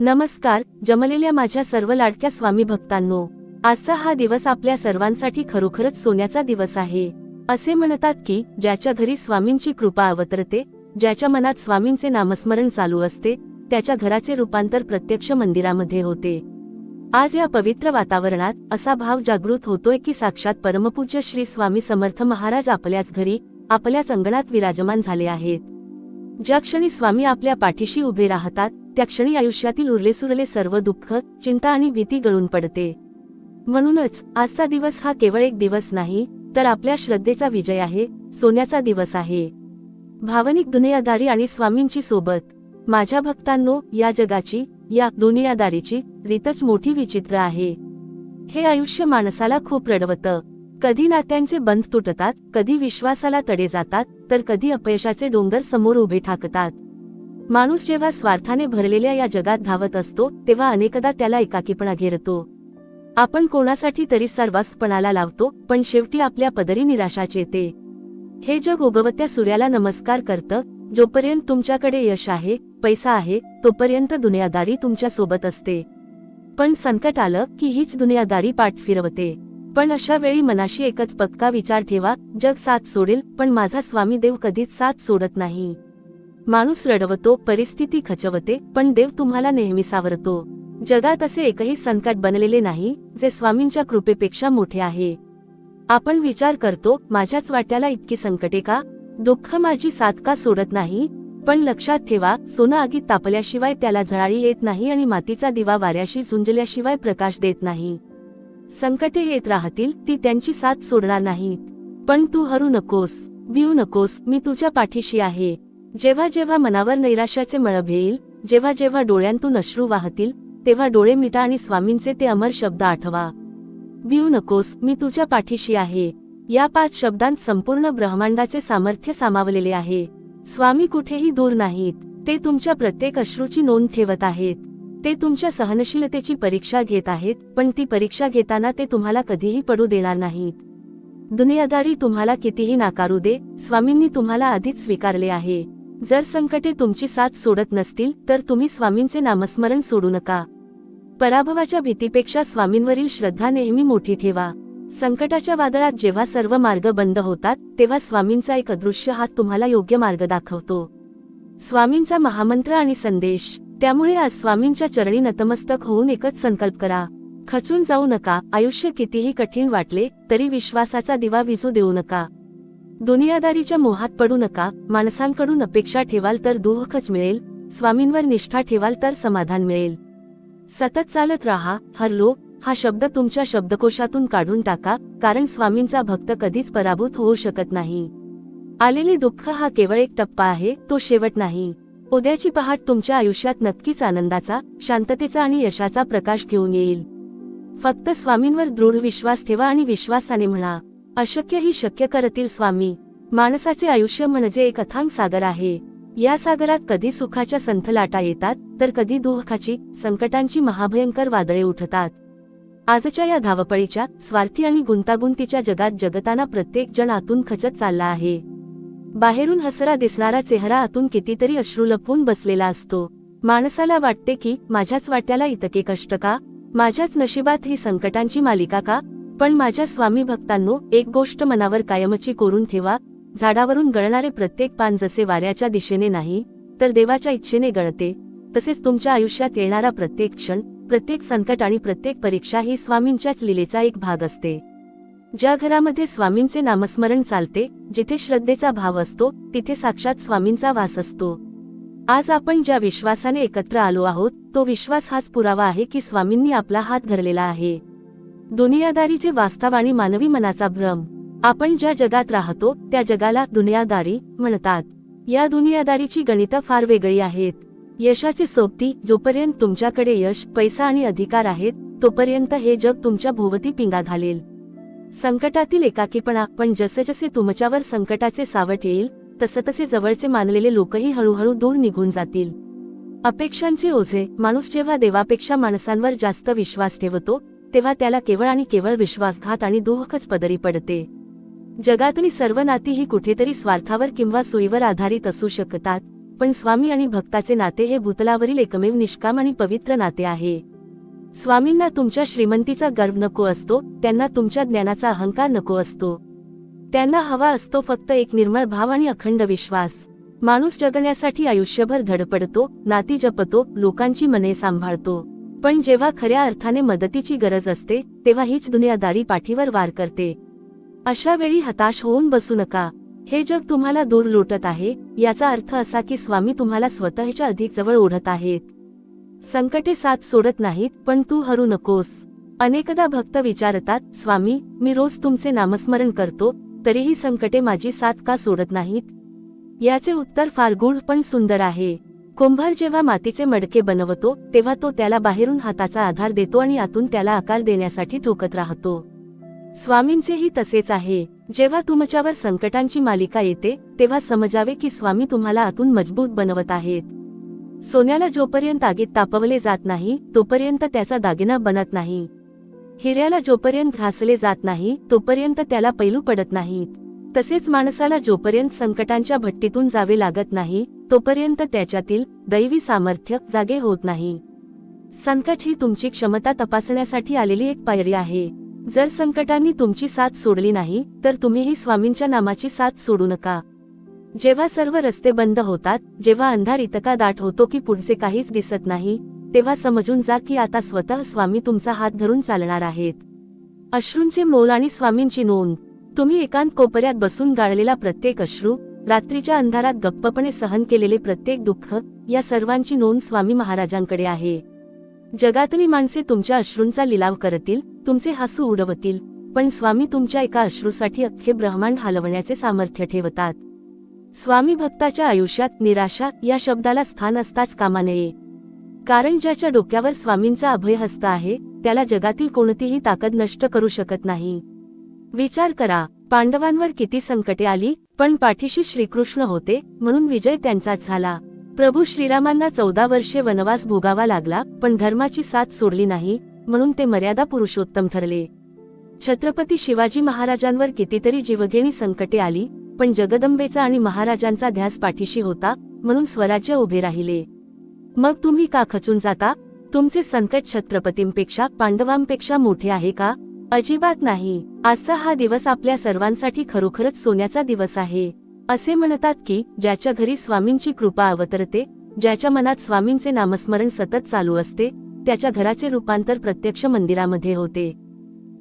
नमस्कार जमलेल्या माझ्या सर्व लाडक्या स्वामी भक्तांनो, आजचा हा दिवस आपल्या सर्वांसाठी खरोखरच सोन्याचा दिवस आहे। असे म्हणतात की ज्याच्या घरी स्वामींची कृपा अवतरते, ज्याच्या मनात स्वामींचे नामस्मरण चालू असते, त्याच्या घराचे रूपांतर प्रत्यक्ष मंदिरामध्ये होते। आज या पवित्र वातावरणात असा भाव जागृत होतोय की साक्षात परमपूज्य श्री स्वामी समर्थ महाराज आपल्याच घरी, आपल्याच अंगणात विराजमान झाले आहेत। ज्या क्षणी स्वामी आपल्या पाठीशी उभे राहतात, त्या क्षणी आयुष्यातील उरलेसुरले सर्व दुःख, चिंता आणि भीती गळून पडते। म्हणूनच आजचा दिवस हा केवळ एक दिवस नाही, तर आपल्या श्रद्धेचा विजय आहे, सोन्याचा दिवस आहे। भावनिक दुनियादारी आणि स्वामींची सोबत। माझ्या भक्तांनो, या जगाची, या दुनियादारीची रीतच मोठी विचित्र आहे। हे आयुष्य माणसाला खूप रडवतं। कधी नात्यांचे बंध तुटतात, कधी विश्वासाला तडे जातात, तर कधी अपयशाचे डोंगर समोर उभे ठाकतात। माणूस जेव्हा स्वार्थाने भरलेल्या या जगात धावत असतो, तेव्हा अनेकदा त्याला एकाकीपणा घेरतो। आपण कोणासाठी तरी सर्वस्वपणाला लावतो, पण शेवटी आपल्या पदरी निराशाच येते। हे जग उगवत्या सूर्याला नमस्कार करतं। जोपर्यंत तुमच्याकडे यश आहे, पैसा आहे, तोपर्यंत दुनियादारी तुमच्या सोबत असते। पण संकट आलं की हीच दुनियादारी पाठ फिरवते। पण अशा वेळी मनाशी एकच पक्का विचार ठेवा, जग साथ सोडेल, पण माझा स्वामी देव कधीच साथ सोडत नाही। माणूस रडवतो, परिस्थिती खचवते, पण देव तुम्हाला नेहमी सावरतो। जगात असे एकही संकट बनलेले नाही जे स्वामींच्या कृपेपेक्षा मोठे आहे। आपण विचार करतो, माझ्याच वाट्याला इतकी संकटे का, दुःख माझी साथ का सोडत नाही? पण लक्षात ठेवा, सोनं आगीत तापल्याशिवाय त्याला झळाळी येत नाही आणि मातीचा दिवा वाऱ्याशी झुंजल्याशिवाय प्रकाश देत नाही। संकटे येत राहतील, ती त्यांची साथ सोडणार नाहीत। पण तू हरू नकोस, भिऊ नकोस, मी तुझ्या पाठीशी आहे। जेव्हा जेव्हा मनावर नैराश्याचे मळभ येईल, जेव्हा जेव्हा डोळ्यांतून अश्रू वाहतील, तेव्हा डोळे मिटा आणि स्वामींचे ते अमर शब्द आठवा, भिऊ नकोस, मी तुझ्या पाठीशी आहे। या 5 शब्दांत संपूर्ण ब्रह्मांडाचे सामर्थ्य सामावलेले आहे। स्वामी कुठेही दूर नाहीत, ते तुमच्या प्रत्येक अश्रूची नोंद ठेवत आहेत। ते तुमच्या सहनशीलतेची परीक्षा घेत आहेत, पण ती परीक्षा घेताना ते तुम्हाला कधीही पडू देणार नाहीत। दुनियादारी तुम्हाला कितीही नाकारू दे, स्वामींनी तुम्हाला आधीच स्वीकारले आहे। जर संकटे तुमची साथ सोडत नसतील, तर तुम्ही स्वामींचे नामस्मरण सोडू नका। पराभवाच्या भीतीपेक्षा स्वामींवरील श्रद्धा नेहमी मोठी ठेवा। संकटाच्या वादळात जेव्हा सर्व मार्ग बंद होतात, तेव्हा स्वामींचा एक अदृश्य हात तुम्हाला योग्य मार्ग दाखवतो। स्वामींचा महामंत्र आणि संदेश। त्यामुळे आज स्वामींच्या चरणी नतमस्तक होऊन एकच संकल्प करा, खचून जाऊ नका। आयुष्य कितीही कठीण वाटले तरी विश्वासाचा दिवा विझू देऊ नका। दुनियादारीच्या मोहात पडू नका। माणसांकडून अपेक्षा ठेवाल तर दुःखच मिळेल, स्वामींवर निष्ठा ठेवाल तर समाधान मिळेल। सतत चालत राहा, हरलो हा शब्द तुमच्या शब्दकोशातून काढून टाका, कारण स्वामींचा भक्त कधीच पराभूत होऊ शकत नाही। आलेले दुःख हा केवळ एक टप्पा आहे, तो शेवट नाही। उद्याची पहाट तुमच्या आयुष्यात नक्कीच आनंदाचा, शांततेचा आणि यशाचा प्रकाश घेऊन येईल। फक्त स्वामींवर दृढ विश्वास ठेवा आणि विश्वासाने म्हणा, अशक्य ही शक्य करतील स्वामी। माणसाचे आयुष्य म्हणजे एक अथांग सागर आहे। या सागरात कधी सुखाच्या संथ लाटा येतात, तर कधी दुःखाची, संकटांची महाभयंकर वादळे उठतात। आजच्या या धावपळीच्या, स्वार्थी आणि गुंतागुंतीच्या जगात जगताना प्रत्येक जण आतून खचत चालला आहे। बाहेरून हसरा दिसणारा चेहरा आतून कितीतरी अश्रू लपवून बसलेला असतो। माणसाला वाटते की माझ्याच वाट्याला इतके कष्ट का, माझ्याच नशिबात ही संकटांची मालिका का? पण माझ्या स्वामी भक्तांनो, एक गोष्ट मनावर कायमची कोरून ठेवा, झाडावरून गळणारे प्रत्येक पान जसे वाऱ्याच्या दिशेने नाही, तर देवाच्या इच्छेने गळते, तसेच तुमच्या आयुष्यात येणारा प्रत्येक क्षण, प्रत्येक संकट आणि प्रत्येक परीक्षा ही स्वामींच्याच लीलेचा एक भाग असते। ज्या घरामध्ये स्वामींचे नामस्मरण चालते, जिथे श्रद्धेचा भाव असतो, तिथे साक्षात स्वामींचा वास असतो। आज आपण ज्या विश्वासाने एकत्र आलो आहोत, तो विश्वास हाच पुरावा आहे की स्वामींनी आपला हात धरलेला आहे। दुनियादारीचे वास्तव आणि मानवी मनाचा भ्रम। आपण ज्या जगात राहतो, त्या जगाला दुनियादारी म्हणतात। या दुनियादारीची गणितं फार वेगळी आहेत। यशाचे सोबती, जोपर्यंत तुमच्याकडे यश, पैसा आणि अधिकार आहेत, तोपर्यंत हे जग तुमच्या भोवती पिंगा घालेल। संकटातील एकाकीपणा, पण जसजसे तुमच्यावर संकटाचे सावट येईल, तसतसे जवळचे मानलेले लोकही हळूहळू दूर निघून जातील। अपेक्षांचे ओझे। माणूस जेव्हा देवापेक्षा माणसांवर जास्त विश्वास ठेवतो, तेव्हा त्याला केवळ आणि केवळ विश्वासघात आणि दुःखच पदरी पडते। जगातली सर्व नाती ही कुठेतरी स्वार्थावर किंवा सोयीवर आधारित असू शकतात, पण स्वामी आणि भक्ताचे नाते हे भूतलावरील एकमेव निष्काम आणि पवित्र नाते आहे. स्वामींना तुमच्या श्रीमंतीचा गर्व नको असतो, त्यांना तुमच्या ज्ञानाचा अहंकार नको असतो. त्यांना हवा असतो फक्त एक निर्मळ भाव आणि अखंड विश्वास. माणूस जगण्यासाठी आयुष्यभर धडपडतो, नाती जपतो, लोकांची मने सांभाळतो, पण जेव्हा खऱ्या अर्थाने मदतीची गरज असते तेव्हा हीच दुनियादारी पाठीवर वार करते. अशा वेळी हताश होऊन बसू नका. हे जग तुम्हाला दूर लोटत आहे याचा अर्थ असा की स्वामी तुम्हाला स्वतःच्या अधिक जवळ ओढत आहेत. संकटे साथ सोडत नाहीत, पण तू हरू नकोस. अनेकदा भक्त विचारतात, स्वामी मी रोज तुमचे नामस्मरण करतो, तरीही संकटे माझी साथ का सोडत नाहीत? याचे उत्तर फार गूढ पण सुंदर आहे. कुंभार जेव्हा मातीचे मडके बनवतो तेव्हा तो त्याला बाहेरून हाताचा आधार देतो आणि आतून त्याला आकार देण्यासाठी ठोकत राहतो. स्वामींचेही तसेच आहे. जेव्हा तुमच्यावर संकटांची मालिका येते तेव्हा समजावे की स्वामी तुम्हाला आतून मजबूत बनवत आहेत. सोन्याला जोपर्यंत आगीत तापवले जात नाही तोपर्यंत त्याचा दागिना बनत नाही. हिऱ्याला जोपर्यंत घासले जात नाही तोपर्यंत त्याला पैलू पडत नाहीत. तसेच माणसाला जोपर्यंत संकटांच्या भट्टीतून जावे लागत नाही तोपर्यंत त्याच्यातील दैवी सामर्थ्य जागे होत नाही. संकट ही तुमची क्षमता तपासण्यासाठी आलेली एक पायरी आहे. जर संकटांनी तुमची साथ सोडली नाही तर तुम्हीही स्वामींच्या नामाची साथ सोडू नका. जेव्हा सर्व रस्ते बंद होतात, जेव्हा अंधार इतका दाट होतो की पुढचे काहीच दिसत नाही, तेव्हा समजून जा की आता स्वतः स्वामी तुमचा हात धरून चालणार आहेत. अश्रूंचे मोल आणि स्वामींची नोंद. तुम्ही एकांत कोपऱ्यात बसून गाळलेला प्रत्येक अश्रू, रात्रीच्या अंधारात गप्पपणे सहन केलेले प्रत्येक दुःख, या सर्वांची नोंद स्वामी महाराजांकडे आहे. जगातली माणसे तुमच्या अश्रूंचा लिलाव करतील, तुमचे हसू उडवतील, पण स्वामी तुमच्या एका अश्रूसाठी अख्खे ब्रह्मांड हलवण्याचे सामर्थ्य ठेवतात. स्वामी भक्ताच्या आयुष्यात निराशा या शब्दाला स्थान असताच कामा नये. कारण ज्याच्या डोक्यावर स्वामींचा अभयहस्त आहे त्याला जगातील कोणतीही ताकद नष्ट करू शकत नाही. विचार करा, पांडवांवर किती संकटे आली, पण पाठीशी श्रीकृष्ण होते म्हणून विजय त्यांचाच झाला. प्रभू श्रीरामांना 14 वर्षे वनवास भोगावा लागला, पण धर्माची साथ सोडली नाही म्हणून ते मर्यादा पुरुषोत्तम ठरले. छत्रपती शिवाजी महाराजांवर कितीतरी जीवघेणी संकटे आली, पण जगदंबेचा आणि महाराजांचा ध्यास पाठीशी होता म्हणून स्वराज्य उभे राहिले. मग तुम्ही का खचून जाता? तुमचे संकट छत्रपतींपेक्षा, पांडवांपेक्षा मोठे आहे का? अजिबात नाही. आजचा हा दिवस आपल्या सर्वांसाठी खरोखरच सोन्याचा दिवस आहे. असे म्हणतात की ज्याच्या घरी स्वामींची कृपा अवतरते, ज्याच्या मनात स्वामींचे नामस्मरण सतत चालू असते, त्याच्या घराचे रूपांतर प्रत्यक्ष मंदिरामध्ये होते.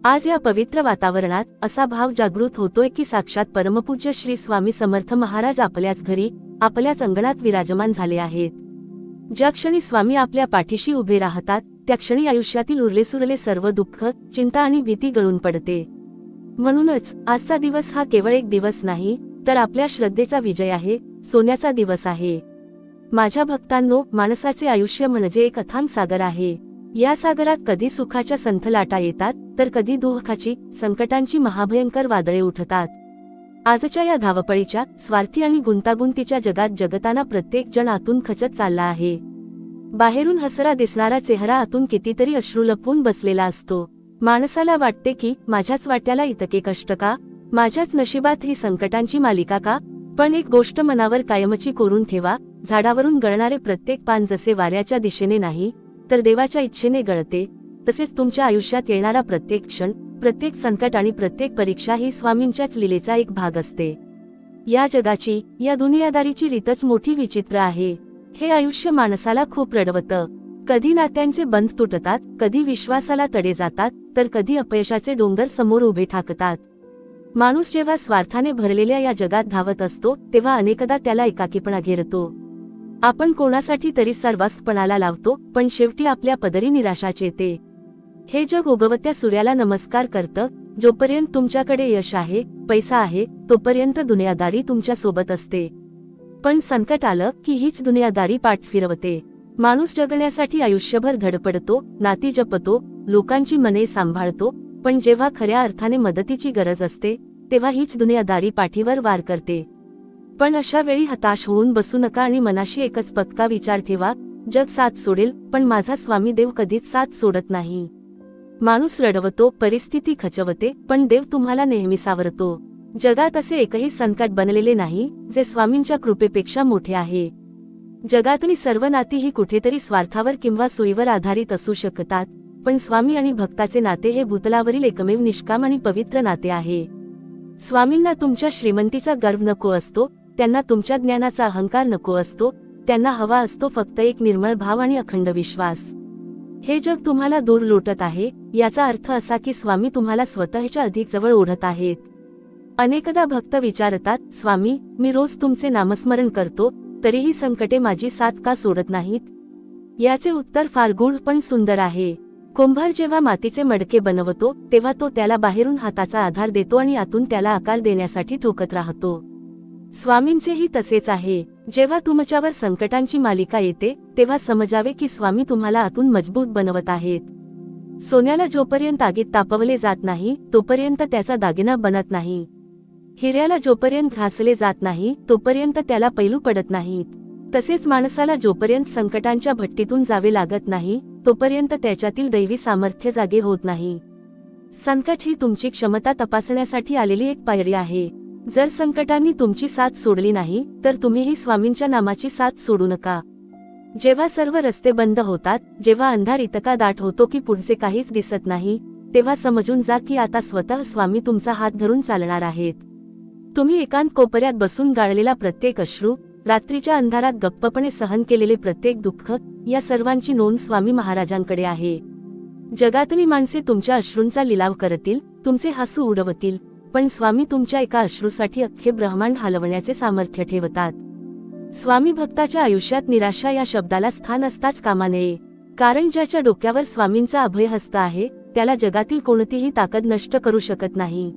आज या पवित्र वातावरणात असा भाव जागृत होतोय की साक्षात परमपूज्य श्री स्वामी समर्थ महाराज आपल्याच घरी, आपल्याच अंगणात विराजमान झाले आहेत. ज्या क्षणी स्वामी आपल्या पाठीशी उभे राहतात त्या क्षणी आयुष्यातील उरलेसुरले सर्व दुःख, चिंता आणि भीती गळून पडते. म्हणूनच आजचा दिवस हा केवळ एक दिवस नाही, तर आपल्या श्रद्धेचा विजय आहे, सोन्याचा दिवस आहे. माझ्या भक्तांनो, माणसाचे आयुष्य म्हणजे एक अथांग सागर आहे. या सागरात कधी सुखाच्या संथ लाटा येतात तर कधी दुःखाची, संकटांची महाभयंकर वादळे उठतात. आजच्या या धावपळीच्या, स्वार्थी आणि गुंतागुंतीच्या जगात जगताना प्रत्येक जण आतून खचत चालला आहे. बाहेरून हसरा दिसणारा चेहरा आतून कितीतरी अश्रू लपवून बसलेला असतो. माणसाला वाटते की माझ्याच वाट्याला इतके कष्ट का, माझ्याच नशिबात ही संकटांची मालिका का? पण एक गोष्ट मनावर कायमची कोरून ठेवा, झाडावरून गळणारे प्रत्येक पान जसे वाऱ्याच्या दिशेने नाही तर देवाच्या इच्छेने गळते, तसेच तुमच्या आयुष्यात येणारा प्रत्येक क्षण, प्रत्येक संकट आणि प्रत्येक परीक्षा ही स्वामींच्याच लीलेचा एक भाग असते. या जगाची, या दुनियादारीची रीतच मोठी विचित्र आहे. हे आयुष्य माणसाला खूप रडवतं. कधी नात्यांचे बंध तुटतात, कधी विश्वासाला तडे जातात, तर कधी अपयशाचे डोंगर समोर उभे ठाकतात. माणूस जेव्हा स्वार्थाने भरलेल्या या जगात धावत असतो तेव्हा अनेकदा त्याला एकाकीपणा घेरतो. आपण कोणासाठी तरी सर्वस्वपणाला लावतो, पण शेवटी आपल्या पदरी निराशाच येते. हे जग उगवत्या सूर्याला नमस्कार करतं. जोपर्यंत तुमच्याकडे यश आहे, पैसा आहे, तोपर्यंत दुनियादारी तुमच्या सोबत असते. पण संकट आलं की हीच दुनियादारी पाठ फिरवते. माणूस जगण्यासाठी आयुष्यभर धडपडतो, नाती जपतो, लोकांची मने सांभाळतो, पण जेव्हा खऱ्या अर्थाने मदतीची गरज असते तेव्हा हीच दुनियादारी पाठीवर वार करते. पण अशा वेळी हताश होऊन बसू नका आणि मनाशी एकच पक्का विचार ठेवा, जग साथ सोडेल पण माझा स्वामी देव कधीच साथ सोडत नाही. माणूस रडवतो, परिस्थिती खचवते, पण देव तुम्हाला नेहमी सावरतो. जगात असे एकही संकट बनलेले नाही जे स्वामींच्या कृपेपेक्षा मोठे आहे. जगातली सर्व नाती ही कुठेतरी स्वार्थावर किंवा सोयीवर आधारित असू शकतात, पण स्वामी आणि भक्ताचे नाते हे भूतलावरील एकमेव निष्काम आणि पवित्र नाते आहे. स्वामींना तुमच्या श्रीमंतीचा गर्व नको असतो, त्यांना तुमच्या ज्ञानाचा अहंकार नको असतो, त्यांना हवा असतो फक्त एक निर्मळ भाव आणि अखंड विश्वास. हे जग तुम्हाला दूर लोटत आहे, याचा अर्थ असा की स्वामी तुम्हाला स्वतःच्या अधिक जवळ ओढत आहेत. अनेकदा भक्त विचारतात, स्वामी, मी रोज तुमचे नामस्मरण करतो, तरीही संकटे माझी साथ का सोडत नाहीत? याचे उत्तर फार गूढ पण सुंदर आहे. कुंभार जेव्हा मातीचे मडके बनवतो, तेव्हा तो त्याला बाहेरून हाताचा आधार देतो आणि आतून त्याला आकार देण्यासाठी ठोकत राहतो. स्वामींचेही तसेच आहे. जेव्हा तुमच्यावर संकटांची मालिका येते, तेव्हा समजावे की स्वामी तुम्हाला आतून मजबूत बनवत आहेत. सोन्याला जोपर्यंत आगीत तापवले जात नाही, तोपर्यंत त्याचा दागिना बनत नाही. हिऱ्याला जोपर्यंत घासले जात नाही, तोपर्यंत त्याला पैलू पडत नाहीत. तसेच माणसाला जोपर्यंत संकटांच्या भट्टीतून जावे लागत नाही, तोपर्यंत त्याच्यातील दैवी सामर्थ्य जागे होत नाही. संकट ही तुमची क्षमता तपासण्यासाठी आलेली एक पायरी आहे. जर संकटांनी तुमची साथ सोडली नाही, तर तुम्हीही स्वामींच्या नामाची साथ सोडू नका. जेव्हा सर्व रस्ते बंद होतात, जेव्हा अंधार इतका दाट होतो की पुढचे काहीच दिसत नाही, तेव्हा समजून जा की आता स्वतः स्वामी तुमचा हात धरून चालणार आहेत. तुम्ही एकांत कोपऱ्यात बसून गाळलेला प्रत्येक अश्रू, रात्रीच्या अंधारात गप्पपणे सहन केलेले प्रत्येक दुःख, या सर्वांची नोंद स्वामी महाराजांकडे आहे. जगातली माणसे तुमच्या अश्रूंचा लिलाव करतील, तुमचे हसू उडवतील, पण स्वामी तुमच्या एका अश्रूसाठी अख्खे ब्रह्मांड हलवण्याचे सामर्थ्य ठेवतात. स्वामी भक्ताच्या आयुष्यात निराशा या शब्दाला स्थान असताच कामा नये, कारण ज्याच्या डोक्यावर स्वामींचा अभयहस्त आहे, त्याला जगातील कोणतीही ताकद नष्ट करू शकत नाही.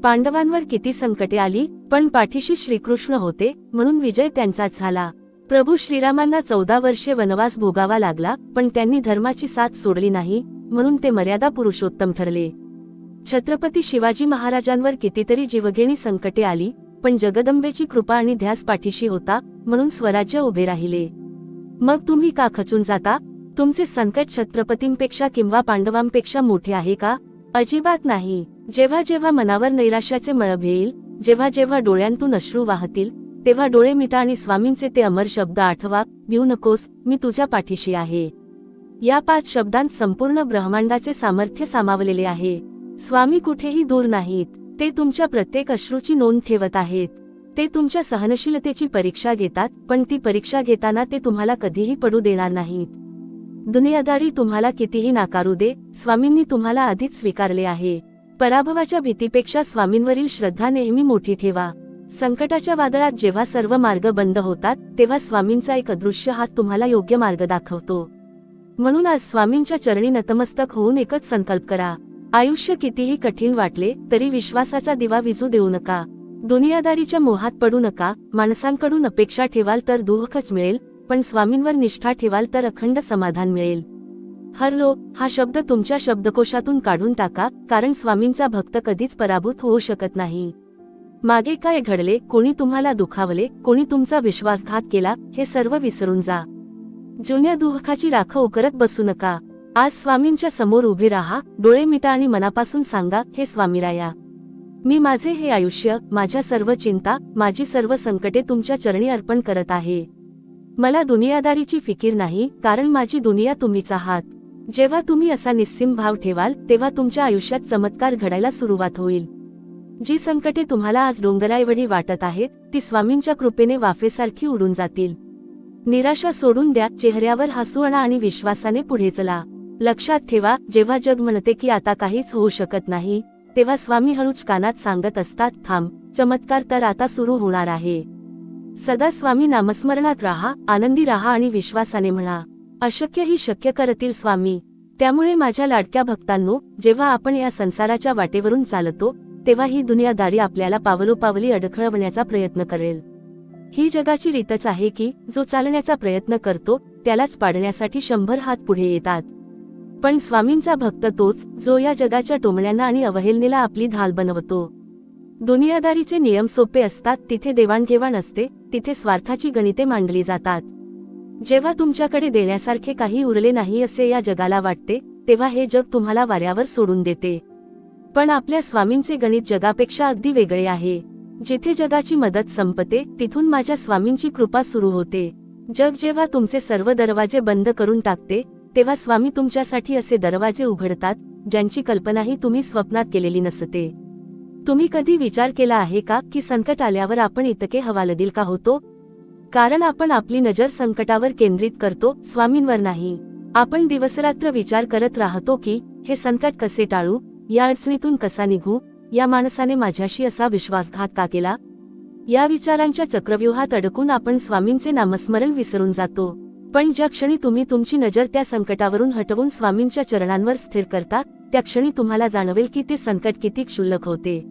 पांडवांवर किती संकटे आली, पण पाठीशी श्रीकृष्ण होते, म्हणून विजय त्यांचाच झाला. प्रभू श्रीरामांना 14 वर्षे वनवास भोगावा लागला, पण त्यांनी धर्माची साथ सोडली नाही, म्हणून ते मर्यादा पुरुषोत्तम ठरले. छत्रपती शिवाजी महाराजांवर कितीतरी जीवघेणी संकटे आली, पण जगदंबेची कृपा आणि ध्यास पाठीशी होता, म्हणून स्वराज्य उभे राहिले. मग तुम्ही का खचून जाता? तुमचे संकट छत्रपतींपेक्षा किंवा पांडवांपेक्षा मोठे आहे का? अजिबात नाही. जेव्हा जेव्हा मनावर नैराश्याचे मळभ येईल, जेव्हा जेव्हा डोळ्यांतून अश्रू वाहतील, तेव्हा डोळे मिटा आणि स्वामींचे ते अमर शब्द आठवा, भिऊ नकोस, मी तुझ्या पाठीशी आहे. या 5 शब्दांत संपूर्ण ब्रह्मांडाचे सामर्थ्य सामावलेले आहे. स्वामी कुठेही दूर नाहीत, ते तुमच्या प्रत्येक अश्रूची नोंद ठेवत आहेत. ते तुमच्या सहनशीलतेची परीक्षा घेतात, पण ती परीक्षा घेताना ते तुम्हाला कधीही पडू देणार नाहीत. दुनियादारी तुम्हाला कितीही नाकारू दे, स्वामींनी तुम्हाला आधीच स्वीकारले आहे. पराभवाच्या भीतीपेक्षा स्वामींवरील श्रद्धा नेहमी मोठी ठेवा. संकटाच्या वादळात जेव्हा सर्व मार्ग बंद होतात, तेव्हा स्वामींचा एक अदृश्य हात तुम्हाला योग्य मार्ग दाखवतो. म्हणून आज स्वामींच्या चरणी नतमस्तक होऊन एकच संकल्प करा. आयुष्य कितीही कठीण वाटले तरी विश्वासाचा दिवा विझू देऊ नका. दुनियादारीच्या मोहात पडू नका. माणसांकडून अपेक्षा ठेवाल तर दुःखच मिळेल, पण स्वामींवर निष्ठा ठेवाल तर अखंड समाधान मिळेल. हरलो हा शब्द तुमच्या शब्दकोशातून काढून टाका, कारण स्वामींचा भक्त कधीच पराभूत होऊ शकत नाही. मागे काय घडले, कोणी तुम्हाला दुखावले, कोणी तुमचा विश्वासघात केला, हे सर्व विसरून जा. जुन्या दुःखाची राख उकरत बसू नका. आज स्वामींच्या समोर उभे राहा, डोळे मिटा आणि मनापासून सांगा, हे स्वामीराया, मी माझे हे आयुष्य, माझ्या सर्व चिंता, माझी सर्व संकटे तुमच्या चरणी अर्पण करत आहे. मला दुनियादारीची फिकीर नाही, कारण माझी दुनिया तुम्हीच आहात. जेव्हा तुम्ही असा निस्सीम भाव ठेवाल, तेव्हा तुमच्या आयुष्यात चमत्कार घडायला सुरुवात होईल. जी संकटे तुम्हाला आज डोंगराएवढी वाटत आहेत, ती स्वामींच्या कृपेने वाफेसारखी उडून जातील. निराशा सोडून द्या, चेहऱ्यावर हसू आणा आणि विश्वासाने पुढे चला. लक्षात ठेवा, जेव्हा जग म्हणते की आता काहीच होऊ शकत नाही, तेव्हा स्वामी हळूच कानात सांगत असतात, थांब, चमत्कार तर आता सुरू होणार आहे. सदा स्वामी नामस्मरणात राहा, आनंदी राहा आणि विश्वासाने म्हणा, अशक्य ही शक्य करतील स्वामी. त्यामुळे माझ्या लाडक्या भक्तांनो, जेव्हा आपण या संसाराच्या वाटेवरून चालतो, तेव्हा ही दुनियादारी आपल्याला पावलोपावली अडखळवण्याचा प्रयत्न करेल. ही जगाची रीतच आहे की जो चालण्याचा प्रयत्न करतो, त्यालाच पाडण्यासाठी 100 हात पुढे येतात. पण स्वामींचा भक्त तोच, जो या जगाच्या टोमण्यांना आणि अवहेलनेला आपली ढाल बनवतो. दुनियादारीचे नियम सोपे असतात, तिथे देवाणघेवाण असते, तिथे स्वार्थाची गणिते मांडली जातात. जेव्हा तुमच्याकडे देण्यासारखे काही उरले नाही असे या जगाला वाटते, तेव्हा हे जग तुम्हाला वाऱ्यावर सोडून देते. पण आपल्या स्वामींचे गणित जगापेक्षा अगदी वेगळे आहे. जिथे जगाची मदत संपते, तिथून माझ्या स्वामींची कृपा सुरू होते. जग जेव्हा तुमचे सर्व दरवाजे बंद करून टाकते तेव्हा स्वामी तुमच्यासाठी असे दरवाजे उघडतात ज्यांची कल्पनाही तुम्ही स्वप्नात केलेली नसते. तुम्ही कधी विचार केला आहे का की संकट आल्यावर आपण इतके हवालदिल का होतो? कारण आपण आपली नजर संकटावर केंद्रित करतो, स्वामींवर नाही. आपण दिवसरात्र विचार करत राहतो की हे संकट कसे टाळू, या अडचणीतून कसा निघू, या माणसाने माझ्याशी असा विश्वासघात का केला. या विचारांच्या चक्रव्यूहात अडकून आपण स्वामींचे नामस्मरण विसरून जातो. पण ज्या क्षणी तुम्ही तुमची नजर त्या संकटावरून हटवून स्वामींच्या चरणांवर स्थिर करता त्या क्षणी तुम्हाला जाणवेल की ते संकट किती क्षुल्लक होते.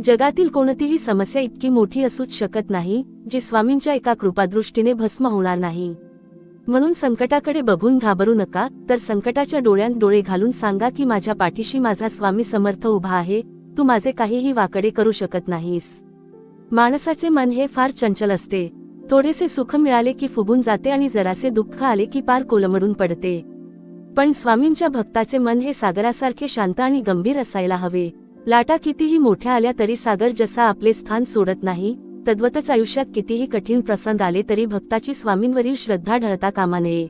जगातील कोणतीही समस्या इतकी मोठी असूच शकत नाही जी स्वामींच्या एका कृपादृष्टीने भस्म होणार नाही. म्हणून संकटाकडे बघून घाबरू नका, तर संकटाच्या डोळ्यात डोळे घालून सांगा की माझ्या पाठीशी माझा स्वामी समर्थ उभा आहे, तू माझे काहीही वाकडे करू शकत नाहीस. माणसाचे मन हे फार चंचल असते. थोडेसे सुख मिळाले की फुगून जाते आणि जरासे दुःख आले की पार कोलमडून पडते. पण स्वामींच्या भक्ताचे मन हे सागरासारखे शांत आणि गंभीर असायला हवे. लाटा कितीही मोठ्या आल्या तरी सागर जसा आपले स्थान सोडत नाही, तद्वतच आयुष्यात कितीही कठीण प्रसंग आले तरी भक्ताची स्वामींवरील श्रद्धा ढळता कामा नये.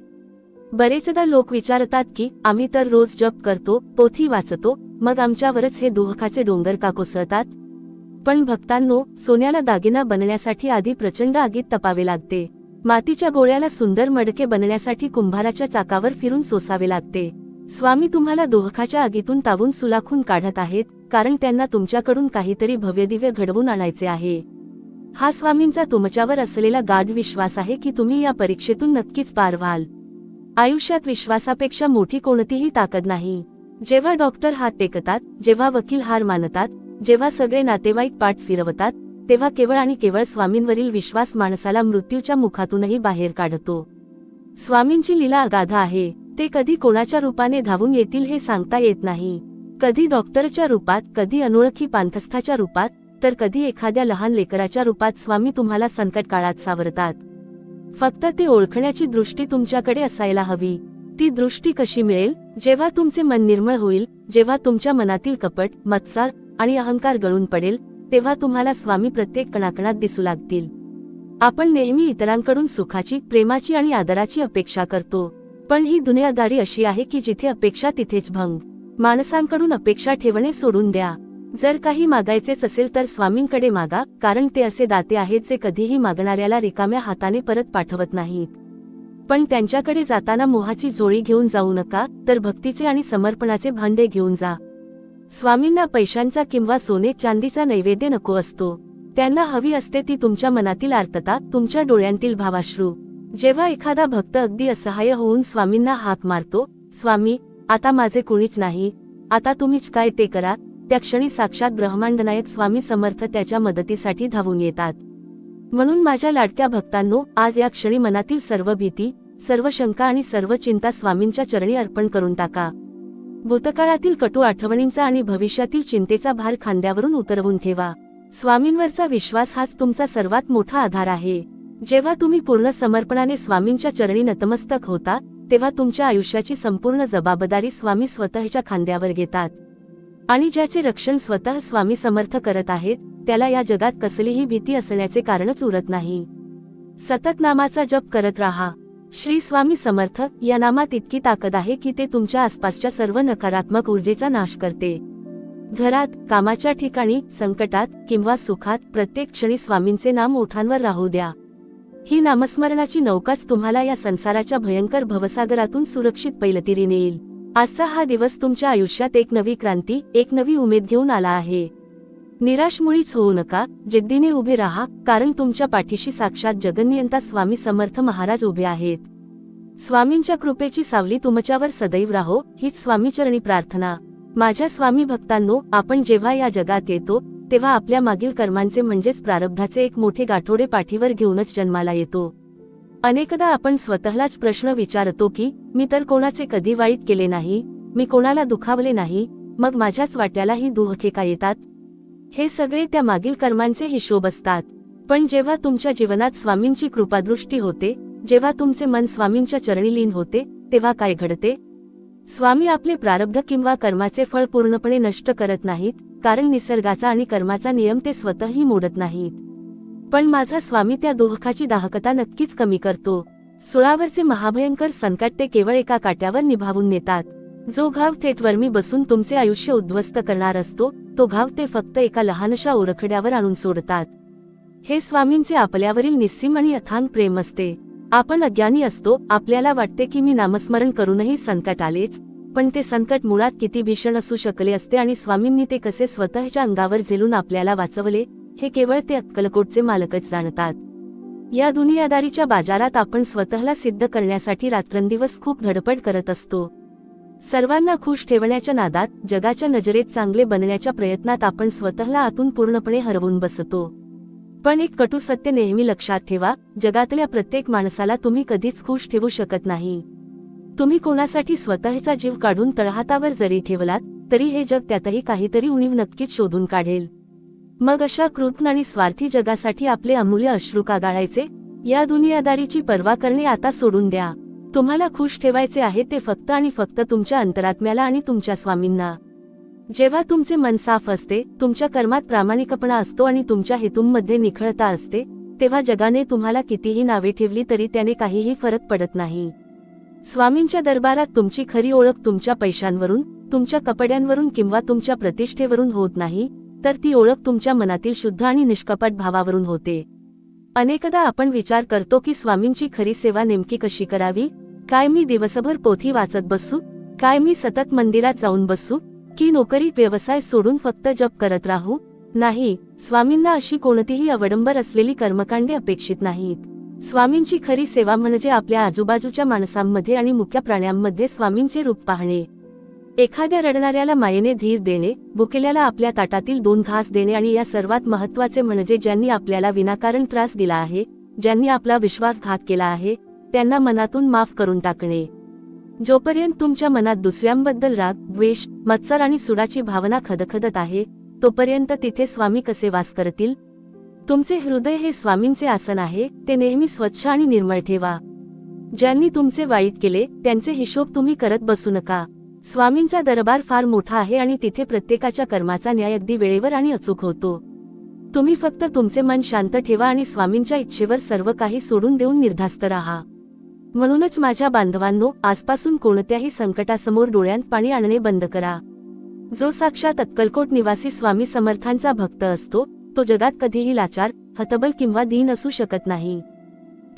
बरेचदा लोक विचारतात की आम्ही तर रोज जप करतो, पोथी वाचतो, मग आमच्यावरच हे दुःखाचे डोंगर का कोसळतात. पण भक्तांनो, सोन्याला दागिना बनण्यासाठी आधी प्रचंड आगीत तपावे लागते. मातीच्या गोळ्याला सुंदर मडके बनण्यासाठी कुंभाराच्या चाकावर फिरून सोसावे लागते. स्वामी तुम्हाला दुःखाच्या आगीतून तावून सुलाखून काढत आहेत, कारण त्यांना तुमच्याकडून काहीतरी भव्यदिव्य घडवून आणायचे आहे. हा स्वामींचा तुमच्यावर असलेला गाढ विश्वास आहे की तुम्ही या परीक्षेतून नक्कीच पार व्हाल. आयुष्यात विश्वासापेक्षा मोठी कोणतीही ताकद नाही. जेव्हा डॉक्टर हात टेकतात, जेव्हा वकील हार मानतात, जेव्हा सगळे नातेवाईक पाठ फिरवतात, तेव्हा केवळ आणि केवळ स्वामींवरील विश्वास माणसाला मृत्यूच्या मुखातूनही बाहेर काढतो. स्वामींची लीला अगाध आहे. ते कधी कोणाच्या रूपाने धावून येतील हे सांगता येत नाही. कधी डॉक्टरच्या रूपात, कधी अनोळखी पांथस्थाच्या रूपात, तर कधी एखाद्या लहान लेकराच्या रूपात स्वामी तुम्हाला संकट काळात सावरतात. फक्त ते ओळखण्याची दृष्टी तुमच्याकडे असायला हवी. ती दृष्टी कशी मिळेल? जेव्हा तुमचे मन निर्मळ होईल, जेव्हा तुमच्या मनातील कपट, मत्सर आणि अहंकार गळून पडेल, तेव्हा तुम्हाला स्वामी प्रत्येक कणाकणात दिसू लागतील. आपण नेहमी इतरांकडून सुखाची, प्रेमाची आणि आदराची अपेक्षा करतो. पण ही दुनियादारी अशी आहे की जिथे अपेक्षा तिथेच भंग. माणसांकडून अपेक्षा ठेवणे सोडून द्या. जर काही मागायचेच असेल तर स्वामींकडे मागा, कारण ते असे दाते आहेत जे कधीही मागणाऱ्याला रिकाम्या हाताने परत पाठवत नाहीत. पण त्यांच्याकडे जाताना मोहाची झोळी घेऊन जाऊ नका, तर भक्तीचे आणि समर्पणाचे भांडे घेऊन जा. स्वामींना पैशांचा किंवा सोने चांदीचा नैवेद्य नको असतो. त्यांना हवी असते ती तुमच्या मनातील आर्तता, तुमच्या डोळ्यांतील भावाश्रू. जेव्हा एखादा भक्त अगदी असहाय्य होऊन स्वामींना हाक मारतो, स्वामी आता माझे कुणीच नाही, आता तुम्हीच काय ते करा, त्या क्षणी साक्षात ब्रह्मांडनायक स्वामी समर्थ त्याच्या मदतीसाठी धावून येतात. म्हणून माझ्या लाडक्या भक्तांनो, आज या क्षणी मनातील सर्व भीती, सर्व शंका आणि सर्व चिंता स्वामींच्या चरणी अर्पण करून टाका. भूतकाळातील कटू आठवणींचा आणि भविष्यातील चिंतेचा भार खांद्यावरून उतरवून ठेवा. स्वामींवरचा विश्वास हाच तुमचा सर्वात मोठा आधार आहे. जेव्हा तुम्ही पूर्ण समर्पणाने स्वामींच्या चरणी नतमस्तक होता, तेव्हा तुमच्या आयुष्याची संपूर्ण जबाबदारी स्वामी स्वतःच्या खांद्यावर घेतात. आणि ज्याचे रक्षण स्वतः स्वामी समर्थ करत आहेत, त्याला या जगात कसलीही भीती असण्याचे कारणच उरत नाही. सतत नामाचा जप करत राहा. श्री स्वामी समर्थ या नामात इतकी ताकद आहे की ते तुमच्या आसपासच्या सर्व नकारात्मक ऊर्जेचा नाश करते. घरात, कामाच्या ठिकाणी, संकटात किंवा सुखात प्रत्येक क्षणी स्वामींचे नाम ओठांवर राहू द्या. ही नामस्मरणाची नौकाच तुम्हाला या संसाराच्या भयंकर भवसागरातून सुरक्षित पैलतीरी नेईल. आजचा हा दिवस तुमच्या आयुष्यात एक नवी क्रांती, एक नवी उमेद घेऊन आला आहे. निराश मुळीच होऊ नका, जिद्दीने उभे राहा, कारण तुमच्या पाठीशी साक्षात जगन्नियंता स्वामी समर्थ महाराज उभे आहेत. स्वामींच्या कृपेची सावली तुमच्यावर सदैव राहो, हीच स्वामीचरणी प्रार्थना. माझ्या स्वामी भक्तांनो, आपण जेव्हा या जगात येतो तेव्हा आपल्या मागील कर्मांचे म्हणजेच प्रारब्धाचे एक मोठे गाठोडे पाठीवर घेऊनच जन्माला येतो. अनेकदा आपण स्वतःलाच प्रश्न विचारतो की मी तर कोणाचे कधी वाईट केले नाही, मी कोणाला दुखावले नाही, मग माझ्याच वाट्याला ही दुःखे का येतात. हे सगळे त्या मागील कर्मांचे हिशोब असतात. पण जेव्हा तुमच्या जीवनात स्वामींची कृपादृष्टी होते, जेव्हा तुमचे मन स्वामींच्या चरणी लीन होते, तेव्हा काय घडते? स्वामी आपले प्रारब्ध किंवा कर्माचे फळ पूर्णपणे नष्ट करत नाहीत, कारण निसर्गाचा आणि कर्माचा नियम ते स्वतःही मोडत नाहीत. पण माझा स्वामी त्या दुःखाची दाहकता नक्कीच कमी करतो. सुळावरचे महाभयंकर संकट ते केवळ एका काट्यावर निभावून नेतात. जो घाव थेट वर्मी बसून तुमचे आयुष्य उद्ध्वस्त करणार असतो, तो घाव ते फक्त एका लहानशा ओरखड्यावर आणून सोडतात. हे स्वामींचे आपल्यावरील निस्सीम आणि अथांग प्रेम असते. आपण अज्ञानी असतो, आपल्याला वाटते की मी नामस्मरण करूनही संकट आलेच, पण ते संकट मुळात किती भीषण असू शकले असते आणि स्वामींनी ते कसे स्वतःच्या अंगावर झेलून आपल्याला वाचवले, हे केवळ ते अक्कलकोटचे मालकच जाणतात. या दुनियादारीच्या बाजारात आपण स्वतःला सिद्ध करण्यासाठी रात्रंदिवस खूप धडपड करत असतो. सर्वांना खुश ठेवण्याच्या नादात, जगाच्या नजरेत चांगले बनण्याच्या प्रयत्नात आपण स्वतःला आतून पूर्णपणे हरवून बसतो. पण एक कटू सत्य नेहमी लक्षात ठेवा, जगातल्या प्रत्येक माणसाला तुम्ही कधीच खुश ठेवू शकत नाही. तुम्ही कोणासाठी स्वतःचा जीव काढून तळहातावर जरी ठेवलात, तरी हे जग त्यातही काहीतरी उणीव नक्कीच शोधून काढेल. मग अशा कृत्न आणि स्वार्थी जगासाठी आपले अमूल्य अश्रू का गाळायचे? या दुनियादारीची पर्वा करणे आता सोडून द्या. तुम्हाला खुश ठेवायचे आहे ते फक्त आणि फक्त तुमच्या अंतरात्म्याला आणि तुमच्या स्वामींना. जेव्हा तुमचे मन साफ असते, तुमच्या कर्मात प्रामाणिकपणा असतो आणि तुमच्या हेतूंमध्ये निखळता असते, तेव्हा जगाने तुम्हाला कितीही नावे ठेवली तरी त्याने काहीही फरक पडत नाही. स्वामींच्या दरबारात तुमची खरी ओळख तुमच्या पैशांवरून, तुमच्या कपड्यांवरून किंवा तुमच्या प्रतिष्ठेवरून होत नाही, तर ती ओळख तुमच्या मनातील शुद्ध आणि निष्कपट भावावरून होते. अनेकदा आपण विचार करतो की स्वामींची खरी सेवा नेमकी कशी करावी? काय मी दिवसभर पोथी वाचत बसू? काय मी सतत मंदिरात जाऊन बसू? की नोकरी व्यवसाय सोडून फक्त जप करत राहू? नाही, स्वामींना अशी कोणतीही अवडंबर असलेली कर्मकांडे अपेक्षित नाहीत. स्वामींची खरी सेवा म्हणजे आपल्या आजूबाजूच्या माणसांमध्ये आणि मुक्या प्राण्यांमध्ये स्वामींचे रूप पाहणे. एखाद्या रडणाऱ्याला मायेने धीर देणे, भुकेल्याला आपल्या ताटातील 2 घास देणे आणि या सर्वात महत्त्वाचे म्हणजे ज्यांनी आपल्याला विनाकारण त्रास दिला आहे, ज्यांनी आपला विश्वासघात केला आहे, त्यांना मनातून माफ करून टाकणे. जोपर्यंत तुमच्या मनात दुसऱ्यांबद्दल राग, द्वेष, मत्सर आणि सुडाची भावना खदखदत आहे, तोपर्यंत तिथे स्वामी कसे वास करतील? तुमचे हृदय हे स्वामींचे आसन आहे, ते नेहमी स्वच्छ आणि निर्मळ ठेवा. ज्यांनी तुमचे वाईट केले, त्यांचे हिशोब तुम्ही करत बसू नका. स्वामींचा दरबार फार मोठा आहे आणि तिथे प्रत्येकाच्या कर्माचा न्याय अगदी वेळेवर आणि अचूक होतो. तुम्ही फक्त तुमचे मन शांत ठेवा आणि स्वामींच्या इच्छेवर सर्व काही सोडून देऊन निर्धास्त राहा. म्हणूनच माझ्या बांधवांनो, आजपासून कोणत्याही संकटासमोर डोळ्यांत पाणी आणणे बंद करा. जो साक्षात अक्कलकोट निवासी स्वामी समर्थांचा भक्त असतो, तो जगात कधीही लाचार, हतबल किंवा दीन असू शकत नाही.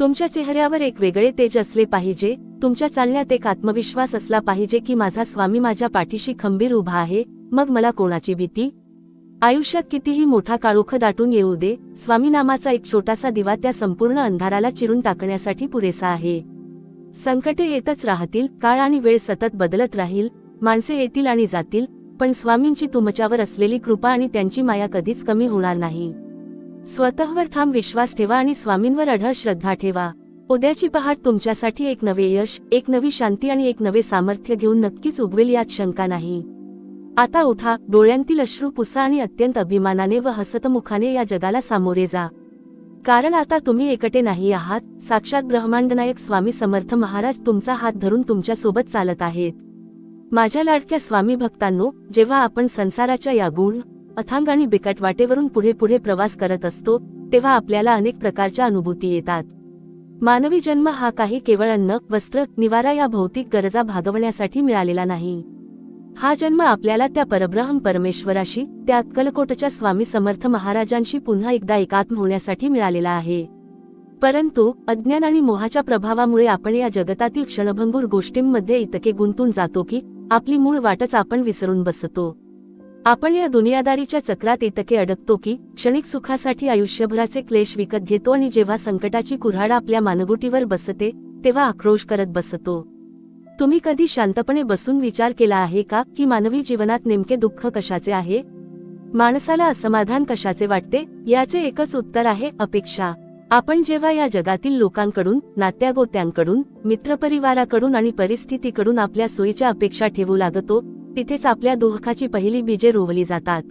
तुमच्या चेहऱ्यावर एक वेगळे तेज असले पाहिजे, तुमच्या चालण्यात एक आत्मविश्वास असला पाहिजे की माझा स्वामी माझ्या पाठीशी खंबीर उभा आहे, मग मला कोणाची भीती? आयुष्यात कितीही मोठा काळोख दाटून येऊ दे, स्वामी नामाचा एक छोटासा दिवा त्या संपूर्ण अंधाराला चिरून टाकण्यासाठी पुरेसा आहे. संकटे येतच राहतील, काळ आणि वेळ सतत बदलत राहील, माणसे येतील आणि जातील, पण स्वामींची तुमच्यावर असलेली कृपा आणि त्यांची माया कधीच कमी होणार नाही. स्वतःवर ठाम विश्वास ठेवा आणि स्वामींवर अढळ श्रद्धा ठेवा. उद्याची पहाट तुमच्यासाठी एक नवे यश, एक नवी शांती आणि एक नवे सामर्थ्य घेऊन नक्कीच उगवेल, यात शंका नाही. आता उठा, डोळ्यांतील अश्रू पुसा आणि अत्यंत अभिमानाने व हसतमुखाने या जगाला सामोरे जा. कारण आता तुम्ही एकटे नाही आहात, साक्षात ब्रह्मांडनायक स्वामी समर्थ महाराज तुमचा हात धरून तुमच्या सोबत चालत आहेत. माझ्या लाडक्या स्वामी भक्तांनो, जेव्हा आपण संसाराच्या या गूढ, अथांग आणि बिकट वाटेवरून पुढे पुढे प्रवास करत असतो, तेव्हा आपल्याला अनेक प्रकारच्या अनुभूती येतात. मानवी जन्म हा काही केवळ अन्न, वस्त्र, निवारा या भौतिक गरजा भागवण्यासाठी मिळालेला नाही. हा जन्म आपल्याला त्या परब्रह्म परमेश्वराशी, त्या अक्कलकोटच्या स्वामी समर्थ महाराजांशी पुन्हा एकदा एकात्म होण्यासाठी मिळालेला आहे. परंतु अज्ञान आणि मोहाच्या प्रभावामुळे आपण या जगतातील क्षणभंगूर गोष्टींमध्ये इतके गुंतून जातो की आपली मूळ वाटच आपण विसरून बसतो. आपण या दुनियादारीच्या चक्रात इतके अडकतो की क्षणिक सुखासाठी आयुष्यभराचे क्लेश विकत घेतो आणि जेव्हा संकटाची कुऱ्हाड आपल्या मानगुटीवर बसते, तेव्हा आक्रोश करत बसतो. तुम्ही कधी शांतपणे बसून विचार केला आहे का की मानवी जीवनात नेमके दुःख कशाचे आहे? माणसाला असमाधान कशाचे वाटते? याचे एकच उत्तर आहे, अपेक्षा. आपण जेव्हा या जगातील लोकांकडून, नात्यागोत्यांकडून, मित्रपरिवाराकडून आणि परिस्थितीकडून आपल्या सोयीच्या अपेक्षा ठेवू लागतो, तिथेच आपल्या दुःखाची पहिली बीजे रोवली जातात.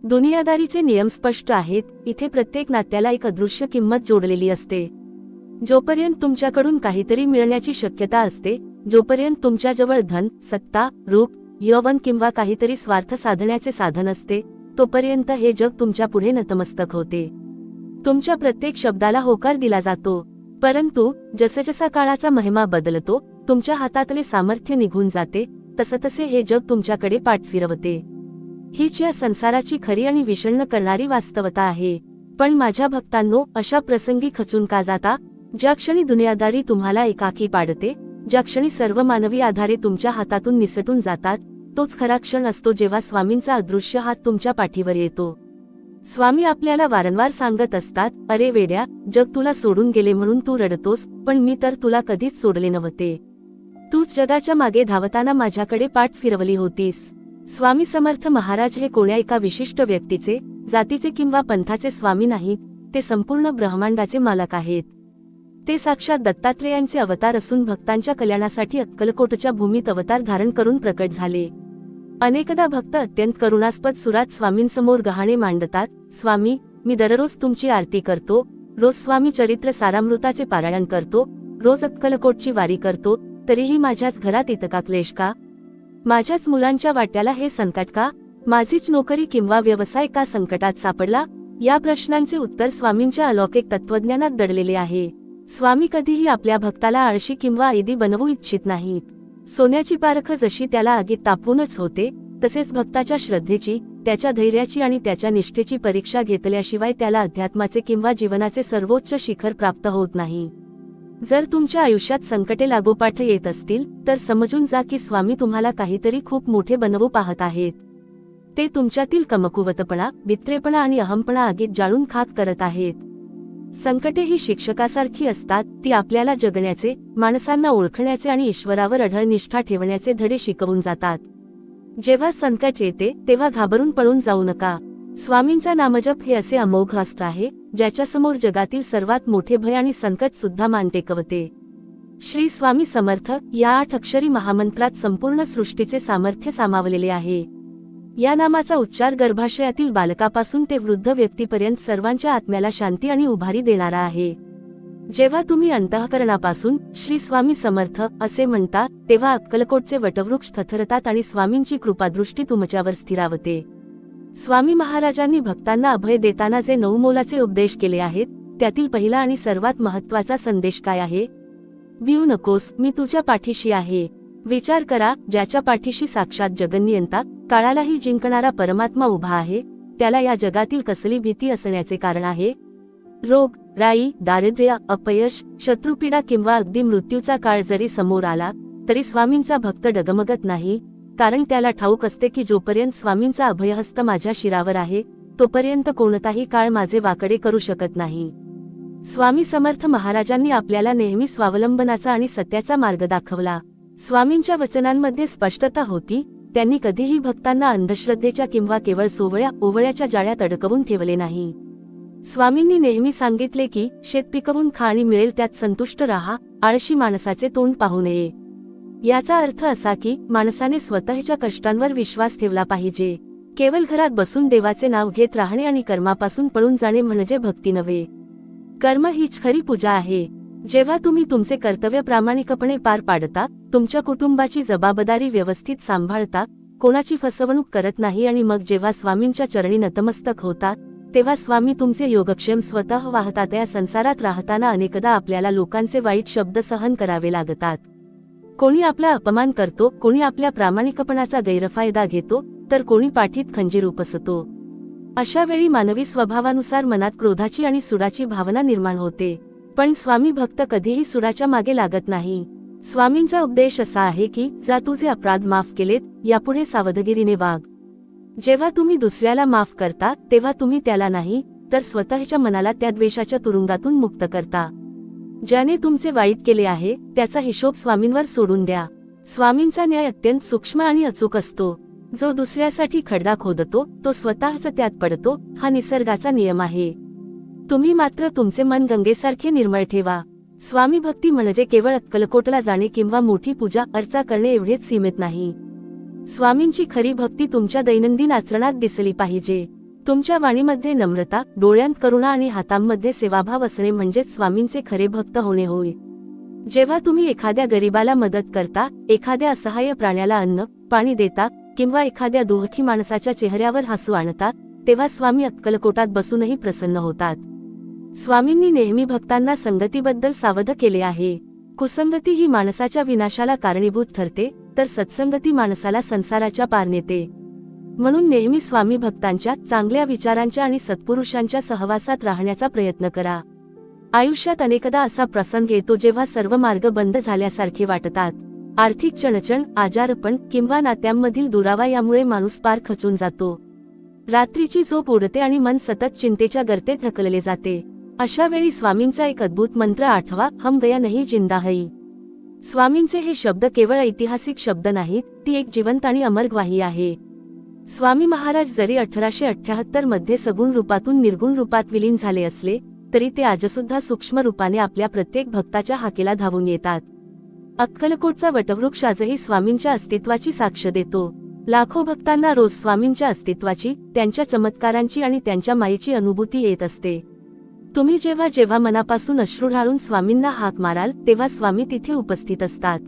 दुनियादारीचे नियम स्पष्ट आहेत, इथे प्रत्येक नात्याला एक अदृश्य किंमत जोडलेली असते. जोपर्यंत तुमच्याकडून काहीतरी मिळण्याची शक्यता असते, जोपर्यंत तुमच्याजवळ धन, सत्ता, रूप, यौवन किंवा काहीतरी स्वार्थ साधण्याचे साधन असते, तोपर्यंत हे जग तुमच्या पुढे नतमस्तक होते. तुमच्या प्रत्येक शब्दाला होकार दिला जातो. परंतु जसजसा काळाचा महिमा बदलतो, तुमच्या हातातले सामर्थ्य निघून जाते, तसतसे हे जग तुमच्याकडे पाठ फिरवते. हीच या संसाराची खरी आणि विषण्ण करणारी वास्तवता आहे. पण माझ्या भक्तांनो, अशा प्रसंगी खचून का जाता? ज्या क्षणी दुनियादारी तुम्हाला एकाकी पाडते, ज्या क्षणी सर्व मानवी आधारे तुमच्या हातातून निसटून जातात, तोच खरा क्षण असतो जेव्हा स्वामींचा अदृश्य हात तुमच्या पाठीवर येतो. स्वामी आपल्याला वारंवार सांगत असतात, अरे वेड्या, जग तुला सोडून गेले म्हणून तू रडतोस, पण मी तर तुला कधीच सोडले नव्हते. तूच जगाच्या मागे धावताना माझ्याकडे पाठ फिरवली होतीस. स्वामी समर्थ महाराज हे कोण्या एका विशिष्ट व्यक्तीचे, जातीचे किंवा पंथाचे स्वामी नाहीत, ते संपूर्ण ब्रह्मांडाचे मालक आहेत. ते साक्षात दत्तात्रेयांचे अवतार असून भक्तांच्या कल्याणासाठी अक्कलकोटच्या भूमीत अवतार धारण करून प्रकट झाले. अनेकदा भक्त अत्यंत करुणास्पद सुरात स्वामींसमोर गहाणे मांडतात, स्वामी, मी दररोज तुमची आरती करतो, रोज स्वामी चरित्र सारामृताचे पारायण करतो, रोज अक्कलकोटची वारी करतो, तरीही माझ्याच घरात इतका क्लेश का? माझ्याच मुलांच्या वाट्याला हे संकट का? माझीच नोकरी किंवा व्यवसाय का संकटात सापडला? या प्रश्नांचे उत्तर स्वामींच्या अलौकिक तत्वज्ञानात दडलेले आहे. स्वामी कधीही आपल्या भक्ताला आळशी किंवा ऐदी बनवू इच्छित नाहीत. सोन्याची पारख जशी त्याला आगीत तापवूनच होते, तसेच भक्ताच्या श्रद्धेची, त्याच्या धैर्याची आणि त्याच्या निष्ठेची परीक्षा घेतल्याशिवाय त्याला अध्यात्माचे किंवा जीवनाचे सर्वोच्च शिखर प्राप्त होत नाही. जर तुमच्या आयुष्यात संकटे लागोपाठ येत असतील, तर समजून जा की स्वामी तुम्हाला काहीतरी खूप मोठे बनवू पाहत आहेत. ते तुमच्यातील कमकुवतपणा, भित्रेपणा आणि अहंपणा आगीत जाळून खाक करत आहेत. संकटे ही शिक्षकासारखी असतात, ती आपल्याला जगण्याचे, माणसांना ओळखण्याचे आणि ईश्वरावर अढळ निष्ठा ठेवण्याचे धडे शिकवून जातात. जेव्हा संकट येते, तेव्हा घाबरून पळून जाऊ नका. स्वामींचा नामजप हे असे अमोघ अस्त्र आहे, ज्याच्यासमोर जगातील सर्वात मोठे भय आणि संकट सुद्धा मान टेकवते. श्री स्वामी समर्थ या 8 अक्षरी महामंत्रात संपूर्ण सृष्टीचे सामर्थ्य सामावलेले आहे. या नामाचा उच्चार गर्भाशयातील बालकापासून ते वृद्ध व्यक्तीपर्यंत सर्वांच्या आत्म्याला शांती आणि उभारी देणारा आहे. जेव्हा तुम्ही अंतःकरणापासून श्री स्वामी समर्थ असे म्हणता, तेव्हा अक्कलकोटचे वटवृक्ष थरथरतात आणि स्वामींची कृपादृष्टी तुमच्यावर स्थिरावते. स्वामी महाराजांनी भक्तांना अभय देताना जे 9 मोलाचे उपदेश केले आहेत, त्यातील पहिला आणि सर्वात महत्त्वाचा संदेश काय आहे? भिऊ नकोस, मी तुझ्या पाठीशी आहे. विचार करा, ज्याच्या पाठीशी साक्षात जगन्नियंता, काळालाही जिंकणारा परमात्मा उभा आहे, त्याला या जगातील कसली भीती असण्याचे कारण आहे? रोग, राई, दारिद्र्य, अपयश, शत्रुपीडा किंवा अगदी मृत्यूचा काळ जरी समोर आला, तरी स्वामींचा भक्त डगमगत नाही, कारण त्याला ठाऊक असते की जोपर्यंत स्वामींचा अभयहस्त माझ्या शिरावर आहे, तोपर्यंत कोणताही काळ माझे वाकडे करू शकत नाही. स्वामी समर्थ महाराजांनी आपल्याला नेहमी स्वावलंबनाचा आणि सत्याचा मार्ग दाखवला. स्वामींच्या वचनांमध्ये स्पष्टता होती, त्यांनी कधीही भक्तांना अंधश्रद्धेच्या किंवा केवळ सोवळ्या ओवळ्याच्या जाळ्यात अडकवून ठेवले नाही. स्वामींनी नेहमी सांगितले की शेत पिकवून खा आणि मिळेल त्यात संतुष्ट राहा, आळशी माणसाचे तोंड पाहू नये. याचा अर्थ असा की माणसाने स्वतःच्या कष्टांवर विश्वास ठेवला पाहिजे. केवळ घरात बसून देवाचे नाव घेत राहणे आणि कर्मापासून पळून जाणे म्हणजे भक्ती नव्हे. कर्म हीच खरी पूजा आहे. जेव्हा तुम्ही तुमचे कर्तव्य प्रामाणिकपणे पार पाडता, तुमच्या कुटुंबाची जबाबदारी व्यवस्थित सांभाळता, कोणाची फसवणूक करत नाही आणि मग जेव्हा स्वामींच्या चरणी नतमस्तक होता, तेव्हा स्वामी तुमचे योगक्षेम स्वतः वाहतात. या संसारात राहताना अनेकदा आपल्याला लोकांचे वाईट शब्द सहन करावे लागतात. कोणी आपला अपमान करतो, कोणी आपल्या प्रामाणिकपणाचा गैरफायदा घेतो, तर कोणी पाठीत खंजीर उपसतो. अशा वेळी मानवी स्वभावानुसार मनात क्रोधाची आणि सुडाची भावना निर्माण होते. पण स्वामी भक्त कधीही सुडाच्या मागे लागत नाही. स्वामींचा उपदेश असा आहे की जा तुझे अपराध माफ केलेत, यापुढे सावधगिरीने वाग. जेव्हा तुम्ही दुसऱ्याला माफ करता, तेव्हा तुम्ही त्याला नाही, तर स्वतःच्या मनाला त्या द्वेषाच्या तुरुंगातून मुक्त करता. ज्याने तुमचे वाईट केले आहे, त्याचा हिशोब स्वामींवर सोडून द्या. स्वामींचा न्याय अत्यंत सूक्ष्म आणि अचूक असतो. जो दुसऱ्यासाठी खड्डा खोदतो, तो स्वतःच त्यात पडतो, हा निसर्गाचा नियम आहे. तुम्ही मात्र तुमचे मन गंगेसारखे निर्मळ ठेवा. स्वामी भक्ती म्हणजे केवळ अक्कलकोटला जाणे किंवा मोठी पूजा अर्चा करणे एवढेच सीमित नाही. स्वामींची खरी भक्ती तुमच्या दैनंदिन आचरणात दिसली पाहिजे. तुमच्या वाणीमध्ये नम्रता, डोळ्यांत करुणा आणि हातांमध्ये सेवाभाव असणे म्हणजेच स्वामींचे खरे भक्त होणे होय. जेव्हा तुम्ही एखाद्या गरीबाला मदत करता, एखाद्या असहाय्य प्राण्याला अन्न, पाणी देता किंवा एखाद्या दुःखी माणसाच्या चेहऱ्यावर हसू आणता, तेव्हा स्वामी अक्कलकोटात बसूनही प्रसन्न होतात. स्वामींनी नेहमी भक्तांना संगतीबद्दल सावध केले आहे. कुसंगती ही माणसाच्या विनाशाला कारणीभूत ठरते, तर सत्संगती माणसाला संसाराच्या पार नेते. म्हणून नेहमी स्वामी भक्तांच्या, चांगल्या विचारांच्या आणि सत्पुरुषांच्या सहवासात राहण्याचा प्रयत्न करा. आयुष्यात अनेकदा असा प्रसंग येतो जेव्हा सर्व मार्ग बंद झाल्यासारखे वाटतात. आर्थिक चणचण, आजारपण किंवा नात्यांमधील दुरावा यामुळे माणूस पार खचून जातो. रात्रीची झोप उडते आणि मन सतत चिंतेच्या गर्तेत ढकलले जाते. अशा वेळी स्वामींचा एक अद्भुत मंत्र आठवा, हम गया नहीं जिंदा है. स्वामींचे हे शब्द केवळ ऐतिहासिक शब्द नाहीत, ती एक जिवंत आणि अमर ग्वाही आहे. स्वामी महाराज जरी 1878 मध्ये सगुण रूपातून निर्गुण रूपात विलीन झाले असले, तरी ते आजसुद्धा सूक्ष्म रूपाने आपल्या प्रत्येक भक्ताच्या हाकेला धावून येतात. अक्कलकोटचा वटवृक्ष आजही स्वामींच्या अस्तित्वाची साक्ष देतो. लाखो भक्तांना रोज स्वामींच्या अस्तित्वाची, त्यांच्या चमत्कारांची आणि त्यांच्या मायेची अनुभूती येत असते. तुम्ही जेव्हा जेव्हा मनापासून अश्रू ढाळून स्वामींना हाक माराल, तेव्हा स्वामी तिथे उपस्थित असतात.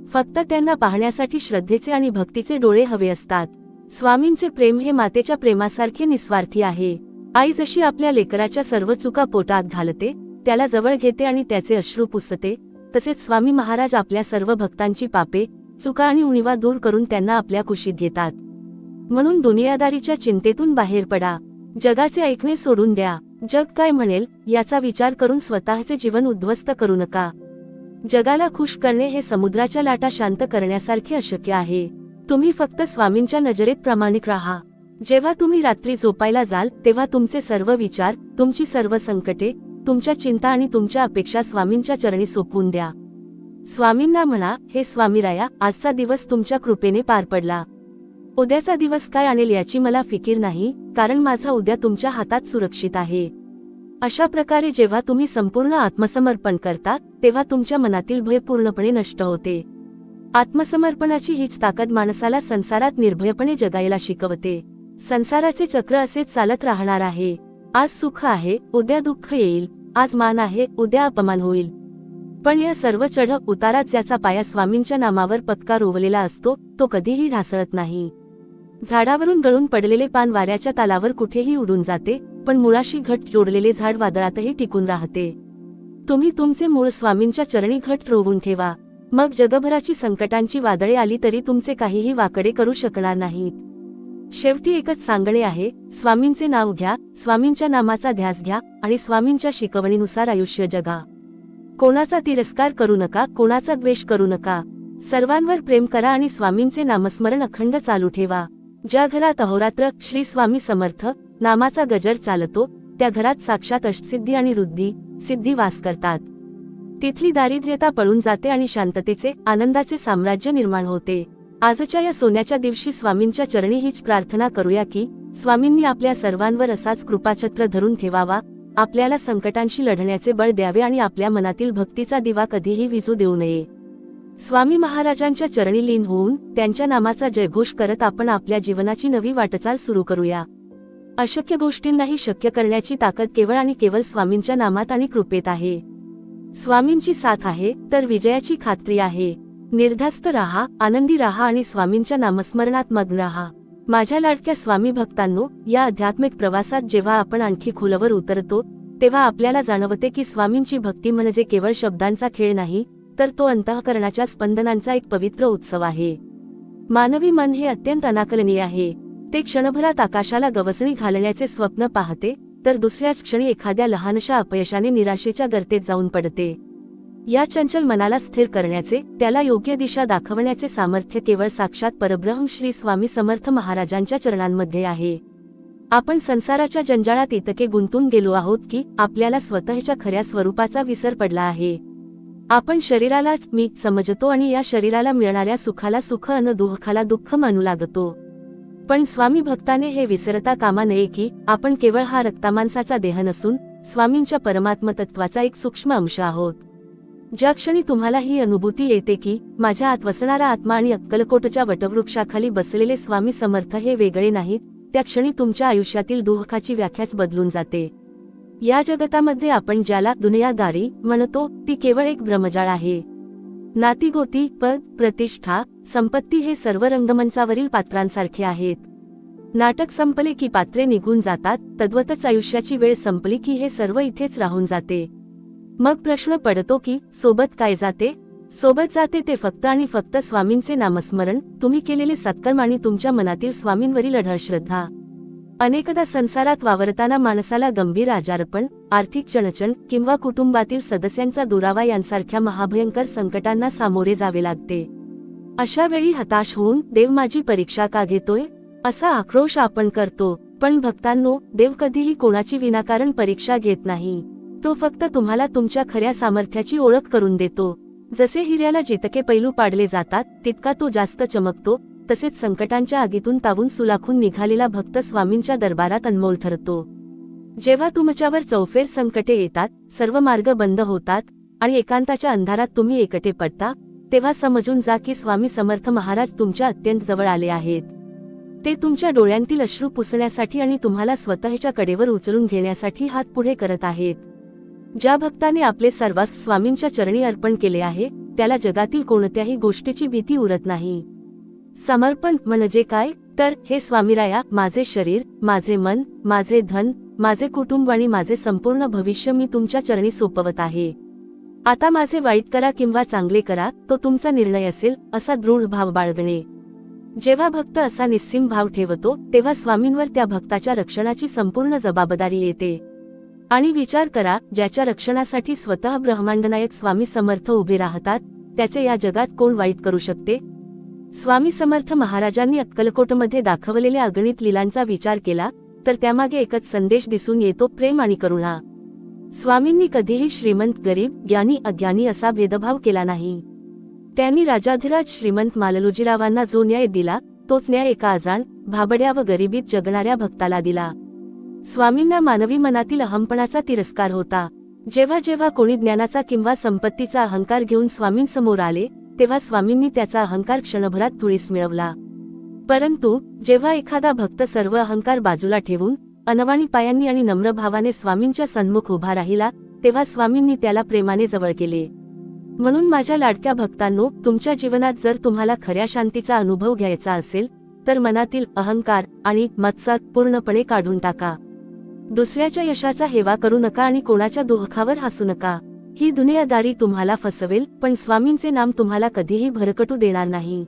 फक्त त्यांना पाहण्यासाठी श्रद्धेचे आणि भक्तीचे डोळे हवे असतात. स्वामींचे प्रेम हे मातेच्या प्रेमासारखे निस्वार्थी आहे. आई जशी आपल्या लेकराच्या सर्व चुका पोटात घालते, त्याला जवळ घेते आणि त्याचे अश्रू पुसते, तसेच स्वामी महाराज आपल्या सर्व भक्तांची पापे, चुका आणि उणीवा दूर करून त्यांना आपल्या कुशीत घेतात. म्हणून दुनियादारीच्या चिंतेतून बाहेर पडा. जगाचे ऐकणे सोडून द्या. जग काय म्हणेल याचा विचार करून स्वतःचे जीवन उद्ध्वस्त करू नका. जगाला खुश करणे हे समुद्राच्या लाटा शांत करण्यासारखे अशक्य आहे. तुम्ही फक्त स्वामींच्या नजरेत प्रामाणिक राहा. जेव्हा तुम्ही रात्री झोपायला जाल, तेव्हा तुमचे सर्व विचार, तुमची सर्व संकटे, तुमच्या चिंता आणि तुमच्या अपेक्षा स्वामींच्या चरणी सोपवून द्या. स्वामींना म्हणा, हे स्वामीराया, आजचा दिवस तुमच्या कृपेने पार पडला. उद्याचा दिवस काय आणेल याची मला फिकीर नाही, कारण माझा उद्या तुमच्या हातात सुरक्षित आहे. अशा प्रकारे जेव्हा तुम्ही संपूर्ण आत्मसमर्पण करता, तेव्हा तुमच्या मनातील भय पूर्णपणे नष्ट होते. आत्मसमर्पणाची हीच ताकद माणसाला संसारात निर्भयपणे जगायला शिकवते. संसाराचे चक्र असेच चालत राहणार आहे. आज सुख आहे, उद्या दुःख येईल. आज मान आहे, उद्या अपमान होईल. पण या सर्व चढ उतारात ज्याचा पाया स्वामींच्या नामावर पक्का रोवलेला असतो, तो कधीही ढासळत नाही. झाडावरून गळून पडलेले पान वाऱ्याच्या तालावर कुठेही उडून जाते, पण मुळाशी घट जोडलेले झाड वादळातही टिकून राहते. तुम्ही तुमचे मूळ स्वामींच्या चरणी घट रोवून ठेवा. मग जगभराची संकटांची वादळे आली तरी तुमचे काहीही वाकडे करू शकणार नाहीत. शेवटी एकच सांगणे आहे, स्वामींचे नाव घ्या, स्वामींच्या नामाचा ध्यास घ्या आणि स्वामींच्या शिकवणीनुसार आयुष्य जगा. कोणाचा तिरस्कार करू नका, कोणाचा द्वेष करू नका. सर्वांवर प्रेम करा आणि स्वामींचे नामस्मरण अखंड चालू ठेवा. ज्या घरात अहोरात्र श्री स्वामी समर्थ नामाचा गजर चालतो, त्या घरात साक्षात अष्टसिद्धी आणि रुद्धी सिद्धी वास करतात. तिथली दारिद्र्यता पळून जाते आणि शांततेचे, आनंदाचे साम्राज्य निर्माण होते. आजच्या या सोन्याच्या दिवशी स्वामींच्या चरणी हीच प्रार्थना करूया की स्वामींनी आपल्या सर्वांवर असाच कृपाछत्र धरून ठेवावा, आपल्याला संकटांशी लढण्याचे बळ द्यावे आणि आपल्या मनातील भक्तीचा दिवा कधीही विझू देऊ नये. स्वामी महाराजांच्या चरणी लीन होऊन त्यांच्या नामाचा जयघोष करत आपण आपल्या जीवनाची नवी वाटचाल सुरू करूया. अशक्य गोष्टींनाही शक्य करण्याची ताकद केवळ आणि केवळ स्वामींच्या नामात आणि कृपेत आहे. स्वामींची साथ आहे तर विजयाची खात्री आहे. निर्धास्त राहा, आनंदी राहा आणि स्वामींच्या नामस्मरणात मग्न राहा. माझ्या लाडक्या स्वामी भक्तांनो, या आध्यात्मिक प्रवासात जेव्हा आपण आणखी खोलवर उतरतो, तेव्हा आपल्याला जाणवते की स्वामींची भक्ती म्हणजे केवळ शब्दांचा खेळ नाही, तर तो अंतःकरणाच्या स्पंदनांचा एक पवित्र उत्सव आहे. मानवी मन हे अत्यंत अनाकलनीय आहे. ते क्षणभरात आकाशाला गवसणी घालण्याचे स्वप्न पाहते, तर दुसऱ्याच क्षणी एखाद्या लहानशा अपयशाने निराशेच्या गर्तेत जाऊन पडते. या चंचल मनाला स्थिर करण्याचे, त्याला योग्य दिशा दाखवण्याचे सामर्थ्य केवळ साक्षात परब्रह्म श्री स्वामी समर्थ महाराजांच्या चरणांमध्ये आहे. आपण संसाराच्या जंजाळात इतके गुंतून गेलो आहोत की आपल्याला स्वतःच्या खऱ्या स्वरूपाचा विसर पडला आहे. आपण शरीरालाच मी समजतो आणि या शरीराला मिळणाऱ्या सुखाला सुख अन दुःखाला दुःख मानू लागतो. पण स्वामी भक्ताने हे विसरता कामा नये की आपण केवळ हा रक्तामांसाचा देह नसून स्वामींच्या परमात्मतत्वाचा एक सूक्ष्म अंश आहोत. ज्या क्षणी तुम्हाला ही अनुभूती येते की माझ्या आत वसणारा आत्मा आणि अक्कलकोटच्या वटवृक्षाखाली बसलेले स्वामी समर्थ हे वेगळे नाहीत, त्या क्षणी तुमच्या आयुष्यातील दुःखाची व्याख्याच बदलून जाते. या जगतामध्ये आपण ज्याला दुनियादारी म्हणतो, ती केवळ एक भ्रमजाळ आहे. नातीगोती, पद, प्रतिष्ठा, संपत्ती हे सर्व रंगमंचावरील पात्रांसारखे आहेत. नाटक संपले की पात्रे निघून जातात, तद्वतच आयुष्याची वेळ संपली की हे सर्व इथेच राहून जाते. मग प्रश्न पडतो की सोबत काय जाते? सोबत जाते ते फक्त आणि फक्त स्वामींचे नामस्मरण, तुम्ही केलेले सत्कर्म आणि तुमच्या मनातील स्वामींवरील अढळ श्रद्धा. अनेकदा संसारात वावरताना माणसाला गंभीर आजारपण, आर्थिक चणचण किंवा कुटुंबातील सदस्यांचा दुरावा यांसारख्या महाभयंकर संकटांना सामोरे जावे लागते. अशा वेळी हताश होऊन देव माझी परीक्षा का घेतोय असा आक्रोश आपण करतो. पण भक्तांनो, देव कधीही कोणाची विनाकारण परीक्षा घेत नाही. तो फक्त तुम्हाला तुमच्या खऱ्या सामर्थ्याची ओळख करून देतो. जसे हिऱ्याला जितके पैलू पाडले जातात तितका तो जास्त चमकतो, तसेच संकटांच्या आगीतून तावून सुलाखून निघालेला भक्त स्वामींच्या दरबारात अनमोल ठरतो. जेव्हा तुमच्यावर चौफेर संकटे येतात, सर्व मार्ग बंद होतात आणि एकांताच्या अंधारात तुम्ही एकटे पडता, तेव्हा समजून जा की स्वामी समर्थ महाराज तुमच्या अत्यंत जवळ आले आहेत. ते तुमच्या डोळ्यांतील अश्रू पुसण्यासाठी आणि तुम्हाला स्वतःच्या कडेवर उचलून घेण्यासाठी हात पुढे करत आहेत. ज्या भक्ताने आपले सर्वस्व स्वामींच्या चरणी अर्पण केले आहे, त्याला जगातील कोणत्याही गोष्टीची भीती उरत नाही. समर्पण म्हणजे काय? तर हे स्वामीराया, माझे शरीर, माझे मन, माझे धन, माझे कुटुंब आणि माझे संपूर्ण भविष्य मी तुमच्या चरणी सोपवत आहे. आता माझे वाईट करा किंवा चांगले करा, तो तुमचा निर्णय असेल, असा दृढ भाव बाळगणे. जेव्हा भक्त असा निस्सीम भाव ठेवतो, तेव्हा स्वामींवर त्या भक्ताच्या रक्षणाची संपूर्ण जबाबदारी येते. आणि विचार करा, ज्याच्या रक्षणासाठी स्वतः ब्रह्मांडनायक स्वामी समर्थ उभे राहतात, त्याचे या जगात कोण वाईट करू शकते? स्वामी समर्थ महाराजांनी अक्कलकोटमध्ये दाखवलेल्या अगणित लीलांचा विचार केला तर त्यामागे एकच संदेश दिसून येतो, प्रेम आणि करुणा. स्वामींनी कधीही श्रीमंत गरीब, ज्ञानी अज्ञानी असा भेदभाव केला नाही. त्यांनी राजाधिराज श्रीमंत माललोजीरावांना जो न्याय दिला, तोच न्याय एका अजाण, भाबड्या व गरिबीत जगणाऱ्या भक्ताला दिला. स्वामींना मानवी मनातील अहंपणाचा तिरस्कार होता. जेव्हा जेव्हा कोणी ज्ञानाचा किंवा संपत्तीचा अहंकार घेऊन स्वामींसमोर आले, तेव्हा स्वामींनी त्याचा अहंकार क्षणभरात धुळीस मिळवला. परंतु जेव्हा एखादा भक्त सर्व अहंकार बाजूला ठेवून अनवाणी पायांनी आणि नम्र भावाने स्वामींच्या सन्मुख उभा राहिला, तेव्हा स्वामींनी त्याला प्रेमाने जवळ केले. म्हणून माझ्या लाडक्या भक्तांनो, तुमच्या जीवनात जर तुम्हाला खऱ्या शांतीचा अनुभव घ्यायचा असेल तर मनातील अहंकार आणि मत्सर पूर्णपणे काढून टाका. दुसऱ्याच्या यशाचा हेवा करू नका आणि कोणाच्या दुःखावर हसू नका. ही दुनियादारी तुम्हाला फसवेल, पण स्वामींचे नाम तुम्हाला कधीही भरकटू देणार नाही.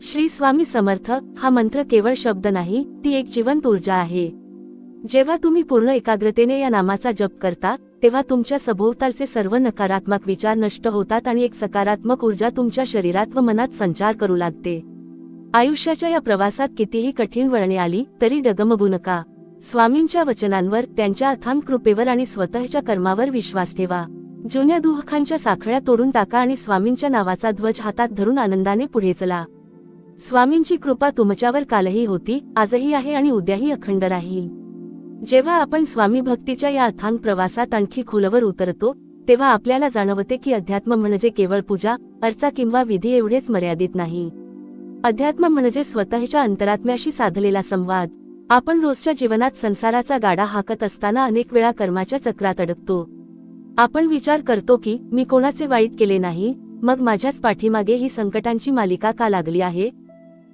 श्री स्वामी समर्थ हा मंत्र केवळ शब्द नाही, ती एक जिवंत ऊर्जा आहे. जेव्हा तुम्ही पूर्ण एकाग्रतेने या नामाचा जप करता, तेव्हा तुमच्या सभोवतालचे सर्व नकारात्मक विचार नष्ट होतात आणि एक सकारात्मक ऊर्जा तुमच्या शरीरात व मनात संचार करू लागते. आयुष्याच्या या प्रवासात कितीही कठीण वळणे आली तरी डगमगू नका. स्वामींच्या वचनांवर, त्यांच्या अथांग कृपेवर आणि स्वतःच्या कर्मावर विश्वास ठेवा. जुन्या दुःखांच्या साखळ्या तोडून टाका आणि स्वामींच्या नावाचा ध्वज हातात धरून आनंदाने पुढे चला. स्वामींची कृपा तुमच्यावर कालही होती, आजही आहे आणि उद्याही अखंड राहील. जेव्हा आपण स्वामी भक्तीच्या या अथांग प्रवासात आणखी खोलवर उतरतो, तेव्हा आपल्याला जाणवते की अध्यात्म म्हणजे केवळ पूजा, अर्चा किंवा विधी एवढेच मर्यादित नाही. अध्यात्म म्हणजे स्वतःच्या अंतरात्म्याशी साधलेला संवाद. आपण रोजच्या जीवनात संसाराचा गाडा हाकत असताना अनेक वेळा कर्माच्या चक्रात अडकतो. आपण विचार करतो की मी कोणाचे वाईट केले नाही, मग माझ्याच पाठीमागे ही संकटांची मालिका का लागली आहे?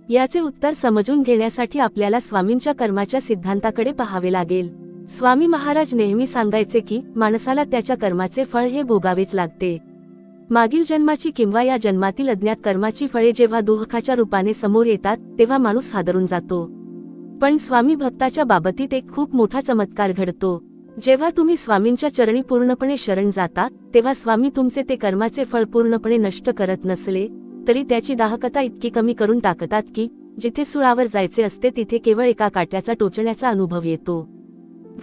याचे उत्तर समजून घेण्यासाठी आपल्याला स्वामींच्या कर्माच्या सिद्धांताकडे पाहावे लागेल. स्वामी महाराज नेहमी सांगायचे की माणसाला त्याच्या कर्माचे फळ हे भोगावेच लागते. मागील जन्माची किंवा या जन्मातील अज्ञात कर्माची फळे जेव्हा दुःखाच्या रूपाने समोर येतात, तेव्हा माणूस हादरून जातो. पण स्वामी भक्ताच्या बाबतीत एक खूप मोठा चमत्कार घडतो. जेव्हा तुम्ही स्वामींच्या चरणी पूर्णपणे शरण जाता, तेव्हा स्वामी तुमचे ते कर्माचे फळ पूर्णपणे नष्ट करत नसले तरी त्याची दाहकता इतकी कमी करून टाकतात की जिथे सुळावर जायचे असते तिथे केवळ एका काट्याचा टोचण्याचा अनुभव येतो.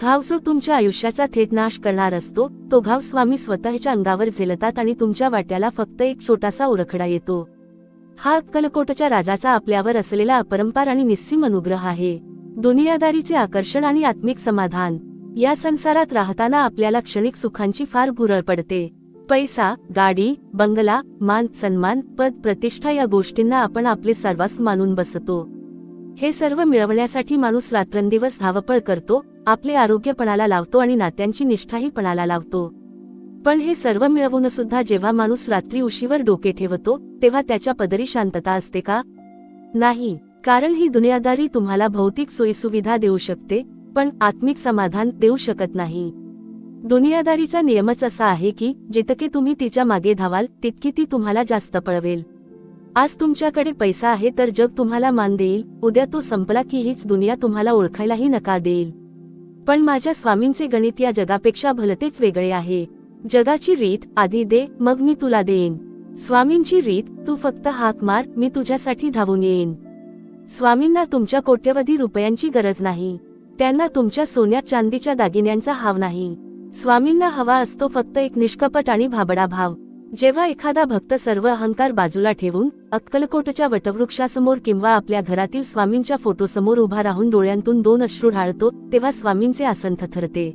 घाव जो तुमच्या आयुष्याचा थेट नाश करणार असतो, तो घाव स्वामी स्वतःच्या अंगावर झेलतात आणि तुमच्या वाट्याला फक्त एक छोटासा ओरखडा येतो. हा अक्कलकोटच्या राजाचा आपल्यावर असलेला अपरंपार आणि निस्सीम अनुग्रह आहे. दुनियादारीचे आकर्षण आणि आत्मिक समाधान. या संसारात राहताना आपल्याला क्षणिक सुखांची फार भुरळ पडते. पैसा, गाडी, बंगला, मान सन्मान, पद प्रतिष्ठा या गोष्टींना आपण आपले सर्वस्व मानून बसतो. हे सर्व मिळवण्यासाठी माणूस रात्रंदिवस धावपळ करतो, आपले आरोग्य पणाला लावतो आणि नात्यांची निष्ठाही पणाला लावतो. पण हे सर्व मिळवून सुद्धा जेव्हा माणूस रात्री उशीवर डोके ठेवतो, तेव्हा त्याच्या पदरी शांतता असते का? नाही. कारण ही दुनियादारी तुम्हाला भौतिक सोयीसुविधा देऊ शकते, पण आत्मिक समाधान देऊ शकत नाही. दुनियादारीचा नियमच असा आहे की जितके तुम्ही तिच्या मागे धावाल तितकी ती तुम्हाला जास्त पळवेल. आज तुमच्याकडे पैसा आहे तर जग तुम्हाला मान देईल, उद्या तो संपला की हीच दुनिया तुम्हाला ओळखायलाही नकार देईल. पण माझ्या स्वामींचे गणित या जगापेक्षा भलतेच वेगळे आहे. जगाची रीत आधी दे मग मी तुला देईन. स्वामींची रीत तू फक्त हाक मार, मी तुझ्यासाठी धावून येईन. स्वामींना तुमच्या कोट्यवधी रुपयांची गरज नाही. त्यांना तुमच्या सोन्या चांदीच्या दागिन्यांचा हाव नाही. स्वामींना हवा असतो फक्त एक निष्कपट आणि भाबडा भाव. जेव्हा एखादा भक्त सर्व अहंकार बाजूला ठेवून अक्कलकोटच्या वटवृक्षासमोर किंवा आपल्या घरातील स्वामींच्या फोटोसमोर उभा राहून डोळ्यांतून 2 अश्रू ढाळतो, तेव्हा स्वामींचे आसन थरथरते.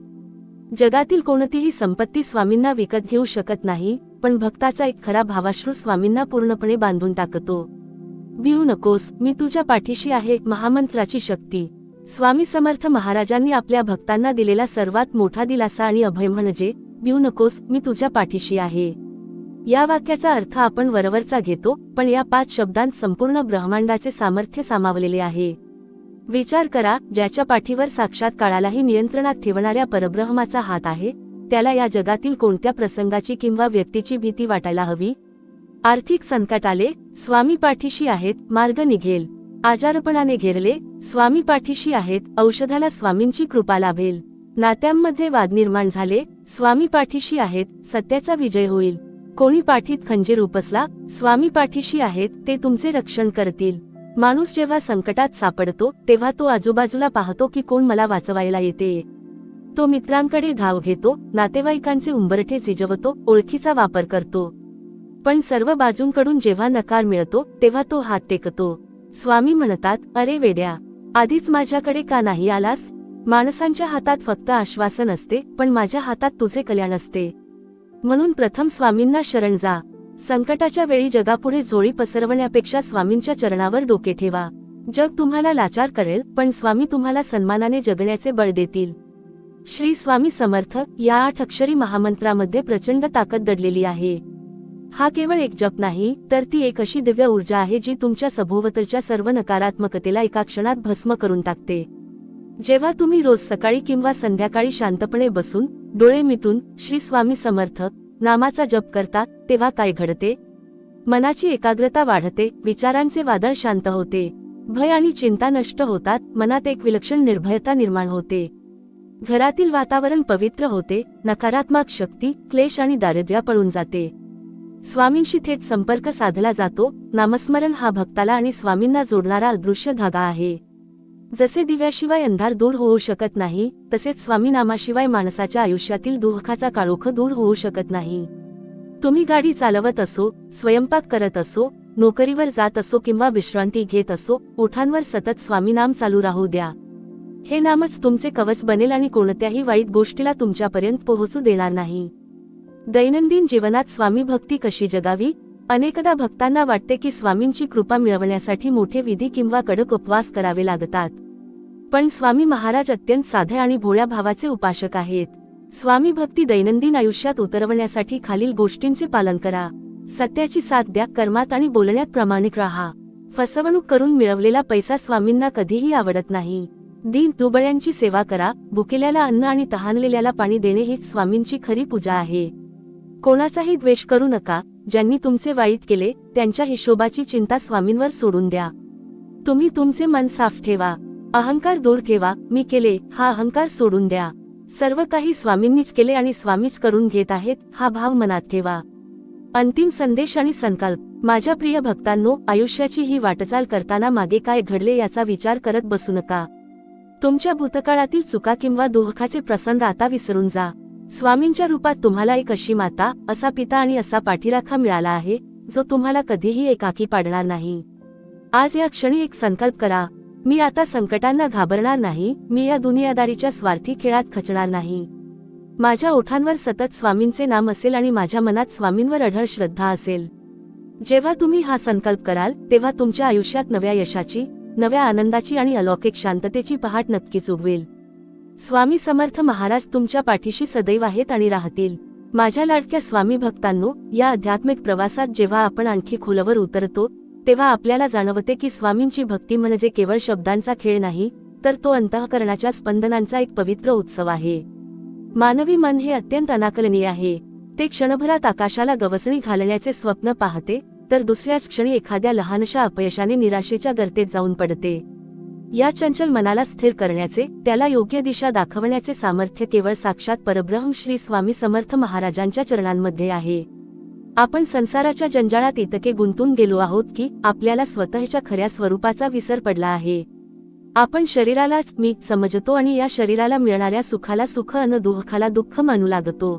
जगातील कोणतीही संपत्ती स्वामींना विकत घेऊ शकत नाही, पण भक्ताचा एक खरा भावाश्रू स्वामींना पूर्णपणे बांधून टाकतो. भिऊ नकोस, मी तुझ्या पाठीशी आहे महामंत्राची शक्ती. स्वामी समर्थ महाराजांनी आपल्या भक्तांना दिलेला सर्वात मोठा दिलासा आणि अभय म्हणजे भिऊ नकोस, मी तुझ्या पाठीशी आहे. या वाक्याचा अर्थ आपण वरवरचा घेतो, पण या 5 शब्दांत संपूर्ण ब्रह्मांडाचे सामर्थ्य सामावलेले आहे. विचार करा, ज्याच्या पाठीवर साक्षात काळालाही नियंत्रणात ठेवणाऱ्या परब्रह्माचा हात आहे, त्याला या जगातील कोणत्या प्रसंगाची किंवा व्यक्तीची भीती वाटायला हवी? आर्थिक संकट आले, स्वामी पाठीशी आहेत, मार्ग निघेल. आजारपणाने घेरले, स्वामी पाठीशी आहेत, औषधाला स्वामींची कृपा लाभेल. नात्यांमध्ये वाद निर्माण झाले, स्वामी पाठीशी आहेत, सत्याचा विजय होईल. कोणी पाठीत खंजीर उपसला, स्वामी पाठीशी आहेत, ते तुमचे रक्षण करतील. माणूस जेव्हा संकटात सापडतो तेव्हा तो आजूबाजूला पाहतो की कोण मला वाचवायला येते. तो मित्रांकडे धाव घेतो, नातेवाईकांचे उंबरठे झिजवतो, ओळखीचा वापर करतो. पण सर्व बाजूंकडून जेव्हा नकार मिळतो तेव्हा तो हात टेकतो. स्वामी म्हणतात, अरे वेड्या, आधीच माझ्याकडे का नाही आलास? माणसांच्या हातात फक्त आश्वासन असते, पण माझ्या हातात तुझे कल्याण असते. म्हणून प्रथम स्वामींना शरण जा. संकटाच्या वेळी जगापुढे झोळी पसरवण्यापेक्षा स्वामींच्या चरणावर डोके ठेवा. जग तुम्हाला लाचार करेल, पण स्वामी तुम्हाला सन्मानाने जगण्याचे बळ देतील. श्री स्वामी समर्थ या 8 अक्षरी महामंत्रामध्ये प्रचंड ताकद दडलेली आहे. हा केवळ एक जप नाही, तर ती एक अशी दिव्य ऊर्जा आहे जी तुमच्या सभोवतालच्या सर्व नकारात्मकतेला एका क्षणात भस्म करून टाकते. जेव्हा तुम्ही रोज सकाळी किंवा संध्याकाळी शांतपणे बसून डोळे मिटून श्री स्वामी समर्थ नामाचा जप करता, तेव्हा काय घडते? मनाची एकाग्रता वाढते, विचारांचे वादळ शांत होते, भय आणि चिंता नष्ट होतात, मनात एक विलक्षण निर्भयता निर्माण होते. घरातील वातावरण पवित्र होते, नकारात्मक शक्ती, क्लेश आणि दारिद्र्य पळून जाते. स्वामींशी थेट संपर्क साधला जातो. नामस्मरण हा भक्ताला आणि स्वामींना जोडणारा अदृश्य धागा आहे. जसे दिव्याशिवाय अंधार दूर होऊ शकत नाही, तसेच स्वामी नामाशिवाय माणसाच्या आयुष्यातील दुःखाचा काळोख दूर होऊ शकत नाही. तुम्ही गाडी चालवत असो, स्वयंपाक करत असो, नोकरीवर जात असो किंवा विश्रांती घेत असो, ओठांवर सतत स्वामी नाम चालू राहू द्या. हे नामच तुमचे कवच बनेल आणि कोणत्याही वाईट गोष्टीला तुमच्यापर्यंत पोहोचू देणार नाही. दैनंदिन जीवनात स्वामी भक्ती कशी जगावी? अनेकदा भक्तांना वाटते की स्वामींची कृपा मिळवण्यासाठी मोठे विधी किंवा कडक उपवास करावे लागतात. पण स्वामी महाराज अत्यंत साध्या आणि भोळ्या भावाचे उपासक आहेत. स्वामी भक्ती दैनंदिन आयुष्यात उतरवण्यासाठी खालील गोष्टींचे पालन करा. सत्याची साथ द्या, कर्मात आणि बोलण्यात प्रामाणिक राहा. फसवणूक करून मिळवलेला पैसा स्वामींना कधीही आवडत नाही. दीन दुबळ्यांची सेवा करा, भुकेल्याला अन्न आणि तहानलेल्याला पाणी देणे हीच स्वामींची खरी पूजा आहे. कोणाचाही द्वेष करू नका. ज्यांनी तुमचे वाईट केले त्यांच्या हिशोबाची चिंता स्वामींवर सोडून द्या. तुम्ही तुमचे मन साफ ठेवा, अहंकार दूर ठेवा. मी केले हा अहंकार सोडून द्या. सर्व काही स्वामींनीच केले आणि स्वामीच करून घेत आहेत हा भाव मनात ठेवा. अंतिम संदेश आणि संकल्प. माझ्या प्रिय भक्तांनो, आयुष्याची ही वाटचाल करताना मागे काय घडले याचा विचार करत बसू नका. तुमच्या भूतकाळातील चुका किंवा दुःखाचे प्रसंग आता विसरून जा. स्वामींच्या रूपात तुम्हाला एक अशी माता, असा पिता आणि असा पाठीराखा मिळाला आहे जो तुम्हाला कधीही एकाकी पाडणार नाही. आज या क्षणी एक संकल्प करा. मी आता संकटांना घाबरणार नाही. मी या दुनियादारीच्या स्वार्थी खेळात खचणार नाही. माझ्या ओठांवर सतत स्वामींचे नाम असेल आणि माझ्या मनात स्वामींवर अढळ श्रद्धा असेल. जेव्हा तुम्ही हा संकल्प कराल तेव्हा तुमच्या आयुष्यात नव्या यशाची, नव्या आनंदाची आणि अलौकिक शांततेची पहाट नक्कीच उगवेल. स्वामी समर्थ महाराज तुमच्या पाठीशी सदैव आहेत आणि राहतील. माझ्या लाडक्या स्वामी भक्तांनो, या आध्यात्मिक प्रवासात जेव्हा आपण आणखी खोलवर उतरतो तेव्हा आपल्याला जाणवते की स्वामींची भक्ती म्हणजे केवळ शब्दांचा खेळ नाही, तर तो अंतःकरणाच्या स्पंदनांचा एक पवित्र उत्सव आहे. मानवी मन हे अत्यंत अनाकलनीय आहे. ते क्षणभरात आकाशाला गवसणी घालण्याचे स्वप्न पाहते, तर दुसऱ्याच क्षणी एखाद्या लहानशा अपयशाने निराशेच्या गर्तेत जाऊन पडते. या चंचल मनाला स्थिर करण्याचे, त्याला योग्य दिशा दाखवण्याचे सामर्थ्य केवळ साक्षात परब्रह्म श्री स्वामी समर्थ महाराजांच्या चरणांमध्ये आहे. आपण संसाराच्या जंजाळात इतके गुंतून गेलो आहोत की आपल्याला स्वतःच्या खऱ्या स्वरूपाचा विसर पडला आहे. आपण शरीरालाच मी समजतो आणि या शरीराला मिळणाऱ्या सुखाला सुख अन दुःखाला दुःख मानू लागतो.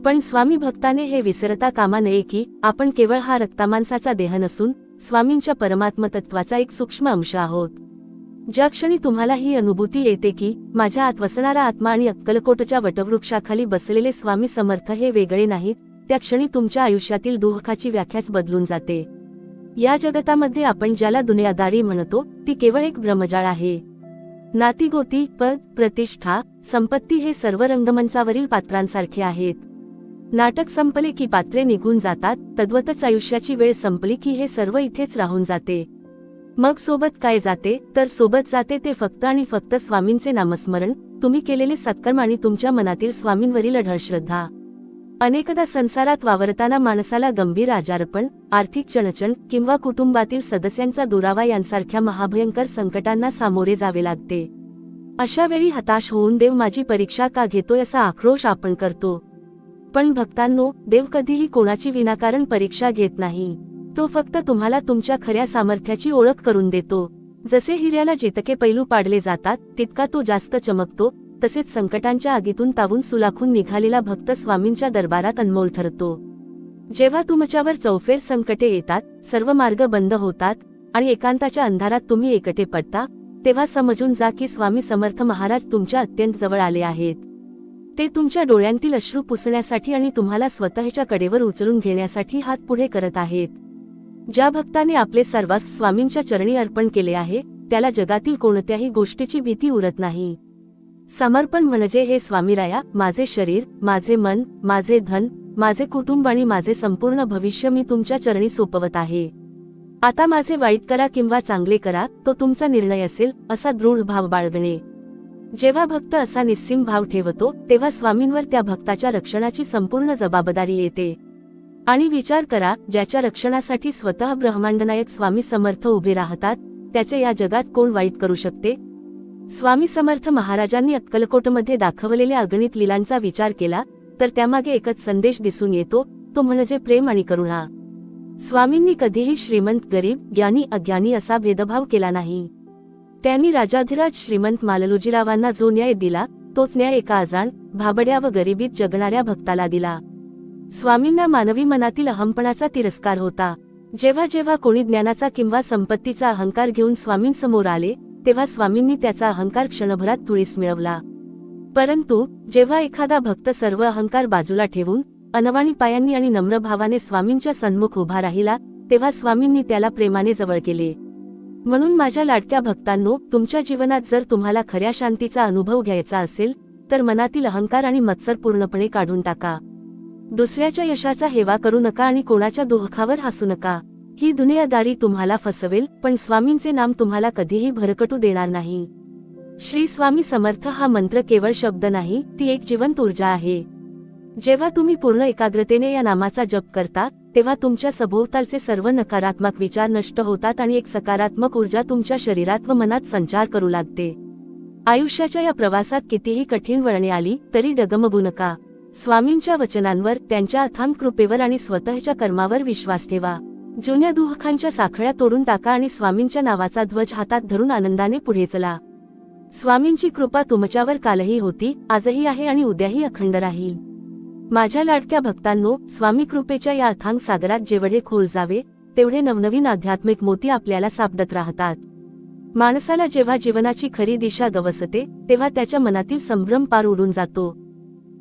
पण स्वामी भक्ताने हे विसरता कामा नये की आपण केवळ हा रक्तामांसाचा देह नसून स्वामींच्या परमात्मतत्वाचा एक सूक्ष्म अंश आहोत. ज्या क्षणी तुम्हाला ही अनुभूती येते की माझ्या आत वसणारा आत्मा आणि अक्कलकोटच्या वटवृक्षाखाली बसलेले स्वामी समर्थ हे वेगळे नाहीत, त्या क्षणी तुमच्या आयुष्यातील दुःखाची व्याख्याच बदलून जाते. या जगतामध्ये आपण ज्याला दुनियादारी म्हणतो ती केवळ एक भ्रमजाळ आहे. नातीगोती, पद, प्रतिष्ठा, संपत्ती हे सर्व रंगमंचावरील पात्रांसारखे आहेत. नाटक संपले की पात्रे निघून जातात, तद्वतच आयुष्याची वेळ संपली की हे सर्व इथेच राहून जाते. मग सोबत काय जाते, तर सोबत जाते ते फक्त आणि फक्त स्वामींचे नामस्मरण, तुम्ही केलेले सत्कर्म आणि तुमच्या मनातील स्वामींवरील अढळ श्रद्धा. अनेकदा संसारात वावरताना माणसाला गंभीर आजारपण, आर्थिक चणचण किंवा कुटुंबातील सदस्यांचा दुरावा यांसारख्या महाभयंकर संकटांना सामोरे जावे लागते. अशा वेळी हताश होऊन देव माझी परीक्षा का घेतोय असा आक्रोश आपण करतो. पण भक्तांनो, देव कधीही कोणाची विनाकारण परीक्षा घेत नाही. तो फक्त तुम्हाला तुमच्या खऱ्या सामर्थ्याची ओळख करून देतो. जसे हिऱ्याला जितके पैलू पाडले जातात तितका तो जास्त चमकतो, तसेच संकटांच्या आगीतून तावून सुलाखून निघालेला भक्त स्वामींच्या दरबारात अनमोल ठरतो. जेव्हा तुमच्यावर चौफेर संकटे येतात, सर्व मार्ग बंद होतात आणि एकांताच्या अंधारात तुम्ही एकटे पडता, तेव्हा समजून जा की स्वामी समर्थ महाराज तुमच्या अत्यंत जवळ आले आहेत. ते तुमच्या डोळ्यांतील अश्रू पुसण्यासाठी आणि तुम्हाला स्वतःच्या कडेवर उचलून घेण्यासाठी हात पुढे करत आहेत. ज्या भक्ताने आपले सर्वस्व स्वामींच्या चरणी अर्पण केले आहे, त्याला जगातील कोणत्याही गोष्टीची भीती उरत नाही. समर्पण म्हणजे हे स्वामीराया, माझे शरीर, माझे मन, माझे धन, माझे कुटुंब आणि माझे संपूर्ण भविष्य मी तुमच्या चरणी सोपवत आहे. आता माझे वाईट करा किंवा चांगले करा, तो तुमचा निर्णय असेल, असा दृढ भाव बाळगणे. जेव्हा भक्त असा निस्सीम भाव ठेवतो, तेव्हा स्वामींवर त्या भक्ताच्या रक्षणाची संपूर्ण जबाबदारी येते. आणि विचार करा, ज्याच्या रक्षणासाठी स्वतः ब्रह्मांडनायक स्वामी समर्थ उभे राहतात, त्याचे या जगात कोण वाईट करू शकते? स्वामी समर्थ महाराजांनी अक्कलकोटमध्ये दाखवलेल्या अगणित लीलांचा विचार केला तर त्यामागे एकच संदेश दिसून येतो, तो म्हणजे प्रेम आणि करुणा. स्वामींनी कधीही श्रीमंत, गरीब, ज्ञानी, अज्ञानी असा भेदभाव केला नाही. त्यांनी राजाधिराज श्रीमंत माललोजीरावांना जो न्याय दिला, तोच न्याय एका अजाण, भाबड्या व गरिबीत जगणाऱ्या भक्ताला दिला. स्वामींना मानवी मनातील अहंपणाचा तिरस्कार होता. जेव्हा जेव्हा कोणी ज्ञानाचा किंवा संपत्तीचा अहंकार घेऊन स्वामींसमोर आले, तेव्हा स्वामींनी त्याचा अहंकार क्षणभरात तुळीस मिळवला. परंतु जेव्हा एखादा भक्त सर्व अहंकार बाजूला ठेवून अनवाणी पायांनी आणि नम्र भावाने स्वामींच्या सन्मुख उभा राहिला, तेव्हा स्वामींनी त्याला प्रेमाने जवळ केले. म्हणून माझ्या लाडक्या भक्तांनो, तुमच्या जीवनात जर तुम्हाला खऱ्या शांतीचा अनुभव घ्यायचा असेल, तर मनातील अहंकार आणि मत्सर पूर्णपणे काढून टाका. दुसऱ्याच्या यशाचा हेवा करू नका आणि कोणाच्या दुःखावर हसू नका. ही दुनियादारी तुम्हाला फसवेल, पण स्वामींचे नाम तुम्हाला कधीही भरकटू देणार नाही. श्री स्वामी समर्थ हा मंत्र केवळ शब्द नाही, ती एक जिवंत ऊर्जा आहे. जेव्हा तुम्ही पूर्ण एकाग्रतेने या नामाचा जप करता, तेव्हा तुमच्या सभोवतालचे सर्व नकारात्मक विचार नष्ट होतात आणि एक सकारात्मक ऊर्जा तुमच्या शरीरात व मनात संचार करू लागते. आयुष्याच्या या प्रवासात कितीही कठीण वळणे आली तरी डगमगू नका. स्वामींच्या वचनांवर, त्यांच्या अथांग कृपेवर आणि स्वतःच्या कर्मावर विश्वास ठेवा. जुन्या दुःखांच्या साखळ्या तोडून टाका आणि स्वामींच्या नावाचा ध्वज हातात धरून आनंदाने पुढे चला. स्वामींची कृपा तुमच्यावर कालही होती, आजही आहे आणि उद्याही अखंड राहील. माझ्या लाडक्या भक्तांनो, स्वामी कृपेच्या या अथांग सागरात जेवढे खोल जावे, तेवढे नवनवीन आध्यात्मिक मोती आपल्याला सापडत राहतात. माणसाला जेव्हा जीवनाची खरी दिशा गवसते, तेव्हा त्याच्या मनातील संभ्रम पार उडून जातो.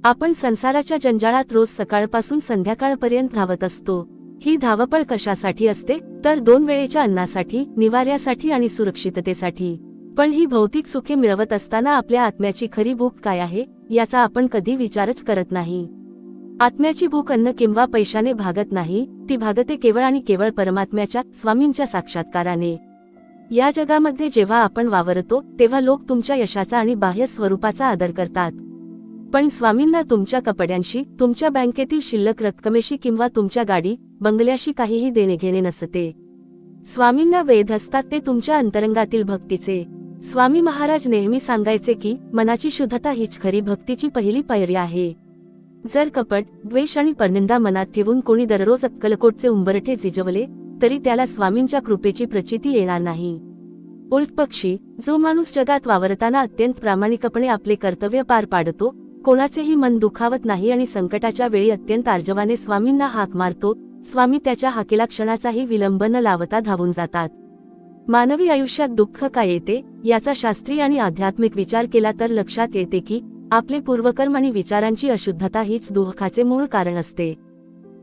आपण संसाराच्या जंजाळात रोज सकाळपासून संध्याकाळपर्यंत धावत असतो. ही धावपळ कशासाठी असते, तर 2 वेळेच्या अन्नासाठी, निवाऱ्यासाठी आणि सुरक्षिततेसाठी. पण ही भौतिक सुखे मिळवत असताना आपल्या आत्म्याची खरी भूक काय आहे, याचा आपण कधी विचारच करत नाही. आत्म्याची भूक अन्न किंवा पैशाने भागत नाही, ती भागते केवळ आणि केवळ परमात्म्याच्या, स्वामींच्या साक्षात्काराने. या जगामध्ये जेव्हा आपण वावरतो तेव्हा लोक तुमच्या यशाचा आणि बाह्य स्वरूपाचा आदर करतात. पण स्वामींना तुमच्या कपड्यांशी, तुमच्या बँकेतील शिल्लक रक्कमेशी किंवा तुमच्या गाडी बंगल्याशी काहीही देणे घेणे नसते. स्वामींना वेध असतात ते तुमच्या अंतरंगातील भक्तीचे. स्वामी महाराज नेहमी सांगायचे की मनाची शुद्धता हीच खरी भक्तीची पहिली पायरी आहे. जर कपट, द्वेष आणि परनिंदा मनात ठेवून कोणी दररोज अक्कलकोटचे उंबरठे झिजवले तरी त्याला स्वामींच्या कृपेची प्रचिती येणार नाही. उलटपक्षी जो माणूस जगात वावरताना अत्यंत प्रामाणिकपणे आपले कर्तव्य पार पाडतो, कोणाचेही मन दुखावत नाही आणि संकटाच्या वेळी अत्यंत आर्जवाने स्वामींना हाक मारतो, स्वामी त्याच्या हाकेला क्षणाचाही विलंब न लावता धावून जातात. मानवी आयुष्यात दुःख का येते याचा शास्त्रीय आणि आध्यात्मिक विचार केला तर लक्षात येते की आपले पूर्वकर्म आणि विचारांची अशुद्धता हीच दुःखाचे मूळ कारण असते.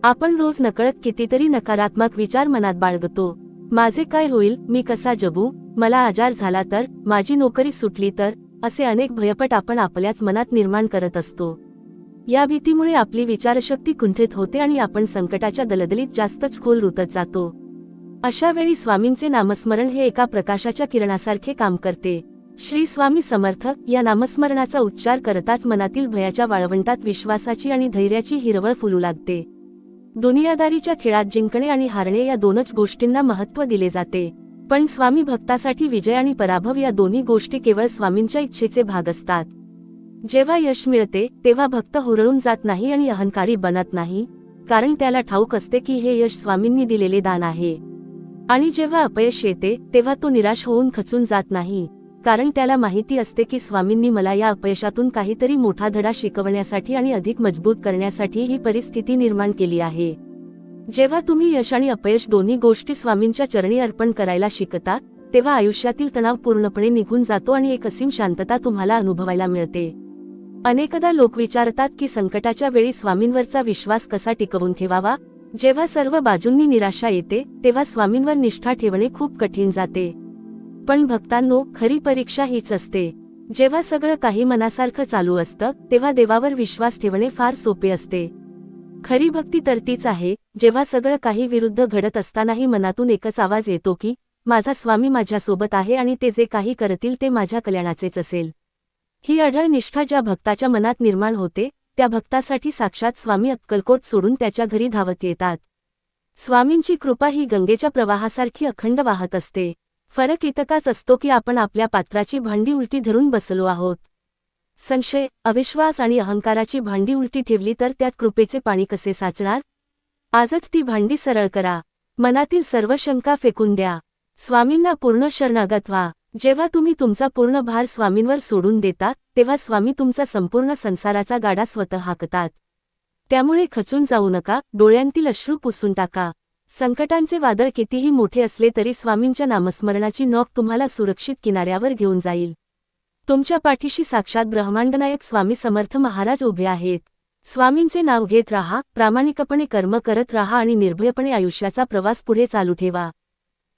आपण रोज नकळत कितीतरी नकारात्मक विचार मनात बाळगतो. माझे काय होईल, मी कसा जगू, मला आजार झाला तर, माझी नोकरी सुटली तर, असे अनेक भयपट आपण आपल्याच मनात निर्माण करत असतो. या भीतीमुळे आपली विचारशक्ती कुंठित होते आणि आपण संकटाच्या दलदलीत जास्तच खोल रुतत जातो. अशा वेळी स्वामींचे नामस्मरण हे एका प्रकाशाच्या किरणासारखे काम करते. श्री स्वामी समर्थ या नामस्मरणाचा उच्चार करताच मनातील भयाच्या वाळवंटात विश्वासाची आणि धैर्याची हिरवळ फुलू लागते. दुनियादारीच्या खेळात जिंकणे आणि हारणे या दोनच गोष्टींना महत्त्व दिले जाते, पण स्वामी भक्तासाठी विजय आणि पराभव या दोन्ही गोष्टी केवळ स्वामींच्या इच्छेचे भाग असतात. जेव्हा यश मिळते तेव्हा भक्त हुरळून जात नाही आणि अहंकारी बनत नाही, कारण त्याला ठाऊक असते की हे यश स्वामींनी दिलेले दान आहे. आणि जेव्हा अपयश येते तेव्हा तो निराश होऊन खचून जात नाही, कारण त्याला माहिती असते की स्वामींनी मला या अपयशातून काहीतरी मोठा धडा शिकवण्यासाठी आणि अधिक मजबूत करण्यासाठी ही परिस्थिती निर्माण केली आहे. जेव्हा तुम्ही यश आणि अपयश दोन्ही गोष्टी स्वामींच्या चरणी अर्पण करायला शिकता तेव्हा आयुष्यातील तणाव पूर्णपणे निघून जातो आणि एक असीम शांतता तुम्हाला अनुभवायला मिळते. अनेकदा लोक विचारतात की संकटाच्या वेळी स्वामींवरचा विश्वास कसा टिकवून ठेवावा. जेव्हा सर्व बाजूंनी निराशा येते तेव्हा स्वामींवर निष्ठा ठेवणे खूप कठीण जाते. पण भक्तांनो, खरी परीक्षा हीच असते. जेव्हा सगळं काही मनासारखं चालू असतं तेव्हा देवावर विश्वास ठेवणे फार सोपे असते. खरी भक्ती तर तीच आहे जेव्हा सगळं काही विरुद्ध घडत असतानाही मनातून एकच आवाज येतो की माझा स्वामी माझ्यासोबत आहे आणि ते जे काही करतील ते माझ्या कल्याणाचेच असेल. ही अढळ निष्ठा ज्या भक्ताच्या मनात निर्माण होते त्या भक्तासाठी साक्षात स्वामी अक्कलकोट सोडून त्याच्या घरी धावत येतात. स्वामींची कृपा ही गंगेच्या प्रवाहासारखी अखंड वाहत असते. फरक इतकाच असतो की आपण आपल्या पात्राची भांडी उलटी धरून बसलो आहोत. संशय, अविश्वास आणि अहंकाराची भांडी उलटी ठेवली तर त्यात कृपेचे पाणी कसे साचणार. आजच ती भांडी सरळ करा. मनातील सर्व शंका फेकून द्या. स्वामींना पूर्ण शरणागत व्हा. जेव्हा तुम्ही तुमचा पूर्ण भार स्वामींवर सोडून देता तेव्हा स्वामी तुमचा संपूर्ण संसाराचा गाडा स्वतः हाकतात. त्यामुळे खचून जाऊ नका, डोळ्यांतील अश्रू पुसून टाका. संकटांचे वादळ कितीही मोठे असले तरी स्वामींच्या नामस्मरणाची नौक तुम्हाला सुरक्षित किनाऱ्यावर घेऊन जाईल. तुमच्या पाठीशी साक्षात ब्रह्मांडनायक स्वामी समर्थ महाराज उभे आहेत. स्वामींचे नाव घेत राहा, प्रामाणिकपणे कर्म करत राहा आणि निर्भयपणे आयुष्याचा प्रवास पुढे चालू ठेवा.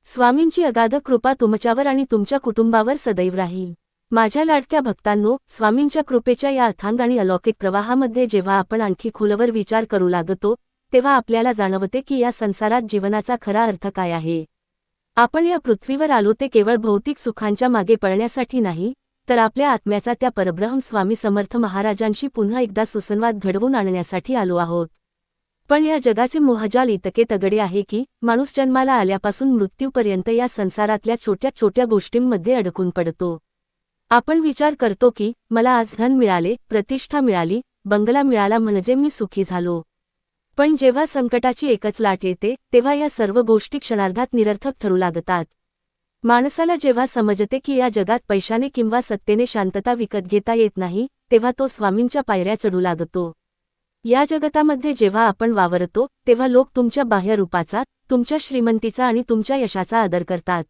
स्वामींची अगाध कृपा तुमच्यावर आणि तुमच्या कुटुंबावर सदैव राहील. माझ्या लाडक्या भक्तांनो, स्वामींच्या कृपेच्या या अथांग आणि अलौकिक प्रवाहामध्ये जेव्हा आपण आणखी खोलवर विचार करू लागतो तेव्हा आपल्याला जाणवते की या संसारात जीवनाचा खरा अर्थ काय आहे. आपण या पृथ्वीवर आलो ते केवळ भौतिक सुखांच्या मागे पळण्यासाठी नाही, तर आपल्या आत्म्याचा त्या परब्रह्म स्वामी समर्थ महाराजांशी पुन्हा एकदा सुसंवाद घडवून आणण्यासाठी आलो आहोत. पण या जगाचे मोहजाल इतके तगडे आहे की माणूस जन्माला आल्यापासून मृत्यूपर्यंत या संसारातल्या छोट्या छोट्या गोष्टींमध्ये अडकून पडतो. आपण विचार करतो की मला आज धन मिळाले, प्रतिष्ठा मिळाली, बंगला मिळाला म्हणजे मी सुखी झालो. पण जेव्हा संकटाची एकच लाट येते तेव्हा या सर्व गोष्टी क्षणार्धात निरर्थक ठरू लागतात. माणसाला जेव्हा समजते की या जगात पैशाने किंवा सत्तेने शांतता विकत घेता येत नाही तेव्हा तो स्वामींच्या पायऱ्या चढू लागतो. या जगतामध्ये जेव्हा आपण वावरतो तेव्हा लोक तुमच्या बाह्य रूपाचा, तुमच्या श्रीमंतीचा आणि तुमच्या यशाचा आदर करतात.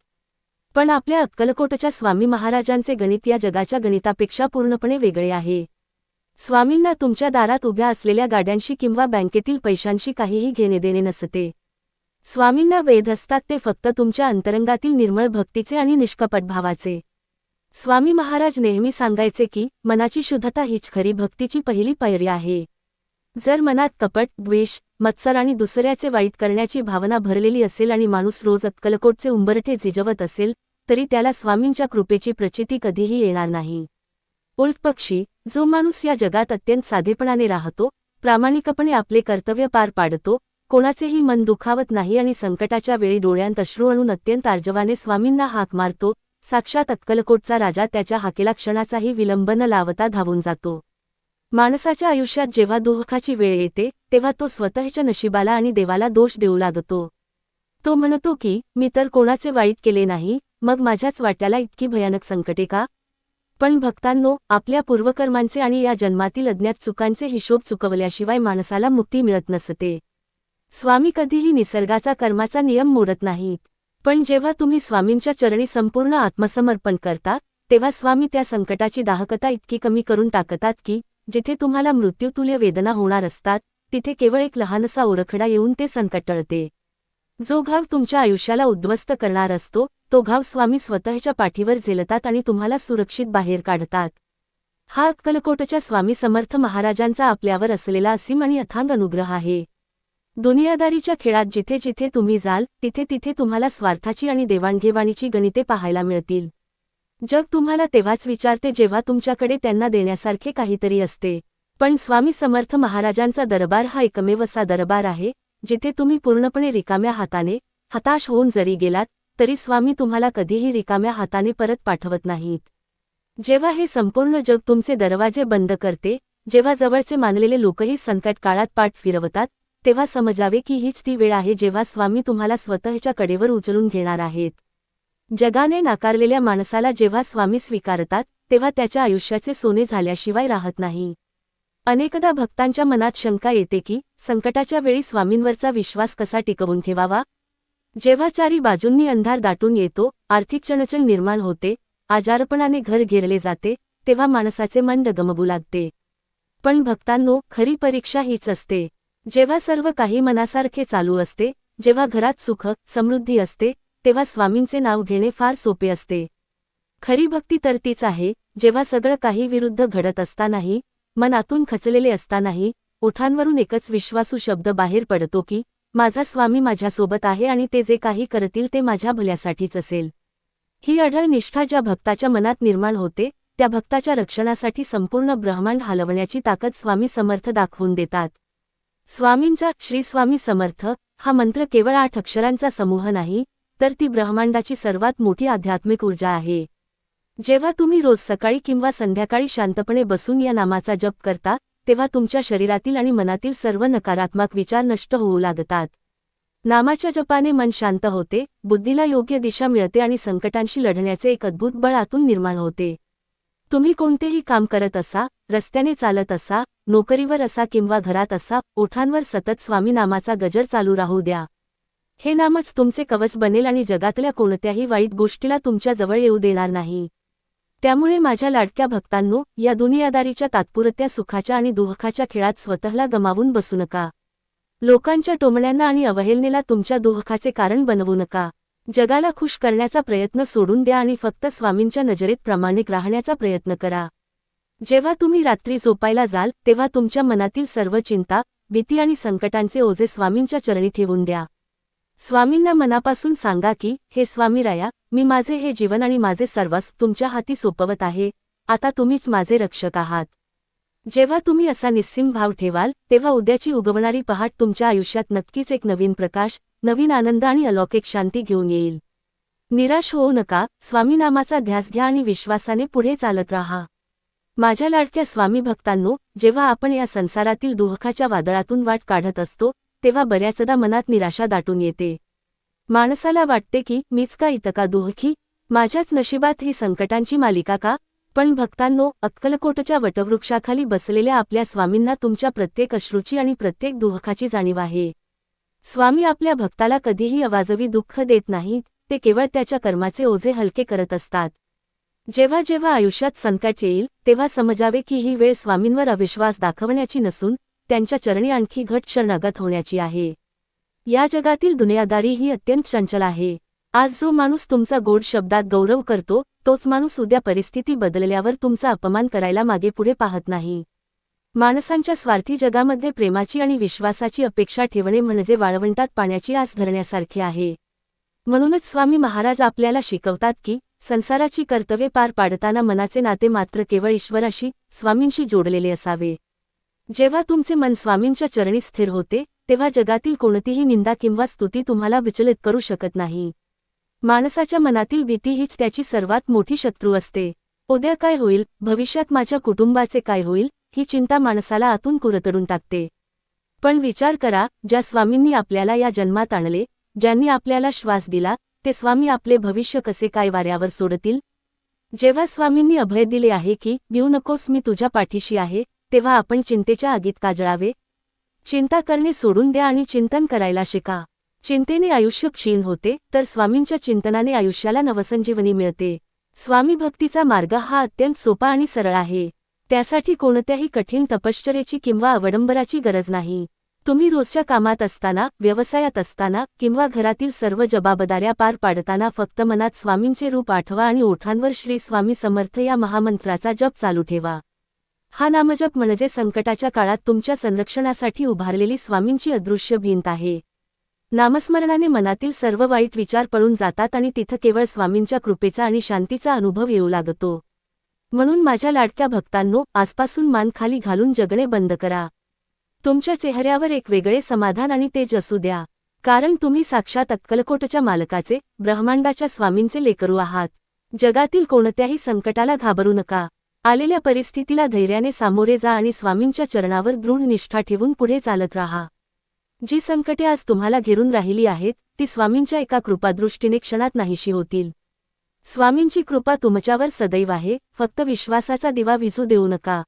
पण आपल्या अक्कलकोटच्या स्वामी महाराजांचे गणित या जगाच्या गणितापेक्षा पूर्णपणे वेगळे आहे. स्वामींना तुमच्या दारात उभ्या असलेल्या गाड्यांशी किंवा बँकेतील पैशांशी काहीही घेणे देणे नसते. स्वामींना वेध असतात ते फक्त तुमच्या अंतरंगातील निर्मळ भक्तीचे आणि निष्कपट भावाचे. स्वामी महाराज नेहमी सांगायचे की मनाची शुद्धता हीच खरी भक्तीची पहिली पायरी आहे. जर मनात कपट, द्वेष, मत्सर आणि दुसऱ्याचे वाईट करण्याची भावना भरलेली असेल आणि माणूस रोज अक्कलकोटचे उंबरठे झिजवत असेल, तरी त्याला स्वामींच्या कृपेची प्रचिती कधीही येणार नाही. उलटपक्षी, जो माणूस या जगात अत्यंत साधेपणाने राहतो, प्रामाणिकपणे आपले कर्तव्य पार पाडतो, कोणाचेही मन दुखावत नाही आणि संकटाच्या वेळी डोळ्यांत अश्रू आणून अत्यंत आर्जवाने स्वामींना हाक मारतो, साक्षात अक्कलकोटचा राजा त्याच्या हाकेला क्षणाचाही विलंब न लावता धावून जातो. माणसाच्या आयुष्यात जेव्हा दुःखाची वेळ येते, तेव्हा तो स्वतःच्या नशिबाला आणि देवाला दोष देऊ लागतो. तो म्हणतो की, मी तर कोणाचे वाईट केले नाही, मग माझ्याच वाट्याला इतकी भयानक संकटे का? पण भक्तांनो, आपल्या पूर्वकर्मांचे आणि या जन्मातील अज्ञात चुकांचे हिशोब चुकवल्याशिवाय माणसाला मुक्ती मिळत नसते. स्वामी कधीही निसर्गाचा कर्माचा नियम मोडत नाहीत. पण जेव्हा तुम्ही स्वामींच्या चरणी संपूर्ण आत्मसमर्पण करता, तेव्हा स्वामी त्या संकटाची दाहकता इतकी कमी करून टाकतात की, जिथे तुम्हाला मृत्यूतुल्य वेदना होणार असतात, तिथे केवळ एक लहानसा ओरखडा येऊन ते संकट टळते. जो घाव तुमच्या आयुष्याला उद्ध्वस्त करणार असतो, तो घाव स्वामी स्वतःच्या पाठीवर झेलतात आणि तुम्हाला सुरक्षित बाहेर काढतात. हा अक्कलकोटच्या स्वामी समर्थ महाराजांचा आपल्यावर असलेला असीम आणि अथांग अनुग्रह आहे. दुनियादारीच्या खेळात जिथे जिथे तुम्ही जाल, तिथे तिथे तुम्हाला स्वार्थाची आणि देवाणघेवाणीची गणिते पाहायला मिळतील. जग तुम्हाला तेव्हाच विचारते जेव्हा तुमच्याकडे त्यांना देण्यासारखे काहीतरी असते. पण स्वामी समर्थ महाराजांचा दरबार हा एकमेव असा दरबार आहे, जिथे तुम्ही पूर्णपणे रिकाम्या हाताने, हताश होऊन जरी गेलात, तरी स्वामी तुम्हाला कधीही रिकाम्या हाताने परत पाठवत नाहीत. जेव्हा हे संपूर्ण जग तुमचे दरवाजे बंद करते, जेव्हा जवळचे मानलेले लोकही संकट काळात पाठ फिरवतात, तेव्हा समजावे की हीच ती वेळ आहे जेव्हा स्वामी तुम्हाला स्वतःच्या कडेवर उचलून घेणार आहेत. जगाने नाकारलेल्या माणसाला जेव्हा स्वामी स्वीकारतात, तेव्हा त्याच्या आयुष्याचे सोने झाल्याशिवाय राहत नाही. अनेकदा भक्तांच्या मनात शंका येते की, संकटाच्या वेळी स्वामींवरचा विश्वास कसा टिकवून ठेवावा? जेव्हा चारी बाजूंनी अंधार दाटून येतो, आर्थिक चणचण निर्माण होते, आजारपणाने घर घेरले जाते, तेव्हा माणसाचे मन डगमगू लागते. पण भक्तांनो, खरी परीक्षा हीच असते. जेव्हा सर्व काही मनासारखे चालू असते, जेव्हा घरात सुख, समृद्धी असते, तेव्हा स्वामींचे नाव घेणे फार सोपे असते. खरी भक्ती तर तीच आहे, जेव्हा सगळं काही विरुद्ध घडत असतानाही, मन आतून खचलेले असतानाही, ओठांवरून एकच विश्वासू शब्द बाहेर पडतो की, माझा स्वामी माझ्यासोबत आहे आणि ते जे काही करतील ते माझ्या भल्यासाठीच असेल. ही अढळ निष्ठा ज्या भक्ताच्या मनात निर्माण होते, त्या भक्ताच्या रक्षणासाठी संपूर्ण ब्रह्मांड हलवण्याची ताकद स्वामी समर्थ दाखवून देतात. स्वामींचा श्री स्वामी समर्थ हा मंत्र केवळ 8 अक्षरांचा समूह नाही, तर ती ब्रह्मांडाची सर्वात मोठी आध्यात्मिक ऊर्जा आहे. जेव्हा तुम्ही रोज सकाळी किंवा संध्याकाळी शांतपणे बसून या नामाचा जप करता, तेव्हा तुमच्या शरीरातील आणि मनातील सर्व नकारात्मक विचार नष्ट होऊ लागतात. नामाच्या जपाने मन शांत होते, बुद्धीला योग्य दिशा मिळते आणि संकटांशी लढण्याचे एक अद्भुत बळ आतून निर्माण होते. तुम्ही कोणतेही काम करत असा, रस्त्याने चालत असा, नोकरीवर असा किंवा घरात असा, ओठांवर सतत स्वामी नामाचा गजर चालू राहू द्या. हे नामच तुमचे कवच बनेल आणि जगातल्या कोणत्याही वाईट गोष्टीला तुमच्या जवळ येऊ देणार नाही. त्यामुळे माझ्या लाडक्या भक्तांनो, या दुनियादारीच्या तात्पुरत्या सुखाच्या आणि दुःखाच्या खेळात स्वतःला गमावून बसू नका. लोकांच्या टोमण्यांना आणि अवहेलनेला तुमच्या दुःखाचे कारण बनवू नका. जगाला खुश करण्याचा प्रयत्न सोडून द्या आणि फक्त स्वामींच्या नजरेत प्रामाणिक राहण्याचा प्रयत्न करा. जेव्हा तुम्ही रात्री झोपायला जाल, तेव्हा तुमच्या मनातील सर्व चिंता, भीती आणि संकटांचे ओझे स्वामींच्या चरणी ठेवून द्या. स्वामींना मनापासून सांगा की, हे स्वामीराया, मी माझे हे जीवन आणि माझे सर्वस्व तुमच्या हाती सोपवत आहे, आता तुम्हीच माझे रक्षक आहात. जेव्हा तुम्ही असा निस्सीम भाव ठेवाल, तेव्हा उद्याची उगवणारी पहाट तुमच्या आयुष्यात नक्कीच एक नवीन प्रकाश, नवीन आनंद आणि अलौकिक शांती घेऊन येईल. निराश होऊ नका, स्वामी नामाचा ध्यास घ्या आणि विश्वासाने पुढे चालत राहा. माझ्या लाडक्या स्वामी भक्तांनो, जेव्हा आपण या संसारातील दुःखाच्या वादळातून वाट काढत असतो, तेव्हा बऱ्याचदा मनात निराशा दाटून येते. माणसाला वाटते की, मीच का इतका दुःखी, माझ्याच नशिबात ही संकटांची मालिका का? पण भक्तांनो, अक्कलकोटच्या वटवृक्षाखाली बसलेल्या आपल्या स्वामींना तुमच्या प्रत्येक अश्रूची आणि प्रत्येक दुःखाची जाणीव आहे. स्वामी आपल्या भक्ताला कधीही अवाजवी दुःख देत नाहीत, ते केवळ त्याच्या कर्माचे ओझे हलके करत असतात. जेव्हा जेव्हा आयुष्यात संकट येईल, तेव्हा समजावे की ही वेळ स्वामींवर अविश्वास दाखवण्याची नसून, त्यांच्या चरणी आणखी घट शरणागत होण्याची आहे. या जगातील दुनियादारी ही अत्यंत चंचल आहे. आज जो माणूस तुमचा गोड शब्दात गौरव करतो, तोच माणूस उद्या परिस्थिती बदलल्यावर तुमचा अपमान करायला मागे पुढे पाहत नाही. माणसांच्या स्वार्थी जगामध्ये प्रेमाची आणि विश्वासाची अपेक्षा ठेवणे म्हणजे वाळवंटात पाण्याची आस धरण्यासारखे आहे. म्हणूनच स्वामी महाराज आपल्याला शिकवतात की संसाराची कर्तव्ये पार पाडताना मनाचे नाते मात्र केवळ ईश्वराशी, स्वामींशी जोडलेले असावे. जेव्हा तुमचे मन स्वामींच्या चरणी स्थिर होते, तेव्हा जगातील कोणतीही निंदा किंवा स्तुती तुम्हाला विचलित करू शकत नाही. माणसाच्या मनातील भीती हीच त्याची सर्वात मोठी शत्रू असते. उद्या काय होईल, भविष्यात माझ्या कुटुंबाचे काय होईल, ही चिंता माणसाला आतून कुरतडून टाकते. पण विचार करा, ज्या स्वामींनी आपल्याला या जन्मात आणले, ज्यांनी आपल्याला श्वास दिला, ते स्वामी आपले भविष्य कसे काय वाऱ्यावर सोडतील? जेव्हा स्वामींनी अभय दिले आहे की भिऊ नकोस, मी तुझ्या पाठीशी आहे, तेव्हा आपण चिंतेच्या आगीत का जळावे? चिंता करणे सोडून द्या आणि चिंतन करायला शिका. चिंतेने आयुष्य क्षीण होते, तर स्वामींच्या चिंतनाने आयुष्याला नवसंजीवनी मिळते. स्वामी भक्तीचा मार्ग हा अत्यंत सोपा आणि सरळ आहे. त्यासाठी कोणत्याही कठीण तपश्चर्येची किंवा अवडंबराची गरज नाही. तुम्ही रोजच्या कामात असताना, व्यवसायात असताना किंवा घरातील सर्व जबाबदाऱ्या पार पाडताना फक्त मनात स्वामींचे रूप आठवा आणि ओठांवर श्री स्वामी समर्थ या महामंत्राचा जप चालू ठेवा. हा नामजप म्हणजे संकटाच्या काळात तुमच्या संरक्षणासाठी उभारलेली स्वामींची अदृश्य भिंत आहे. नामस्मरणाने मनातील सर्व वाईट विचार पळून जातात आणि तिथं केवळ स्वामींच्या कृपेचा आणि शांतीचा अनुभव येऊ लागतो. म्हणून माझ्या लाडक्या भक्तांनो, आजपासून मान खाली घालून जगणे बंद करा. तुमच्या चेहऱ्यावर एक वेगळे समाधान आणि तेज असू द्या. कारण तुम्ही साक्षात अक्कलकोटच्या मालकाचे, ब्रह्मांडाच्या स्वामींचे लेकरू आहात. जगातील कोणत्याही संकटाला घाबरू नका. आलेल्या परिस्थितीला धैर्याने सामोरे जा आणि स्वामींच्या चरणावर दृढ निष्ठा ठेवून पुढे चालत राहा. जी संकटे आज तुम्हाला घेरून राहिली आहेत, ती स्वामींच्या एका कृपादृष्टीने क्षणात नाहीशी होतील. स्वामींची कृपा तुमच्यावर सदैव आहे, फक्त विश्वासाचा दिवा विझू देऊ नका.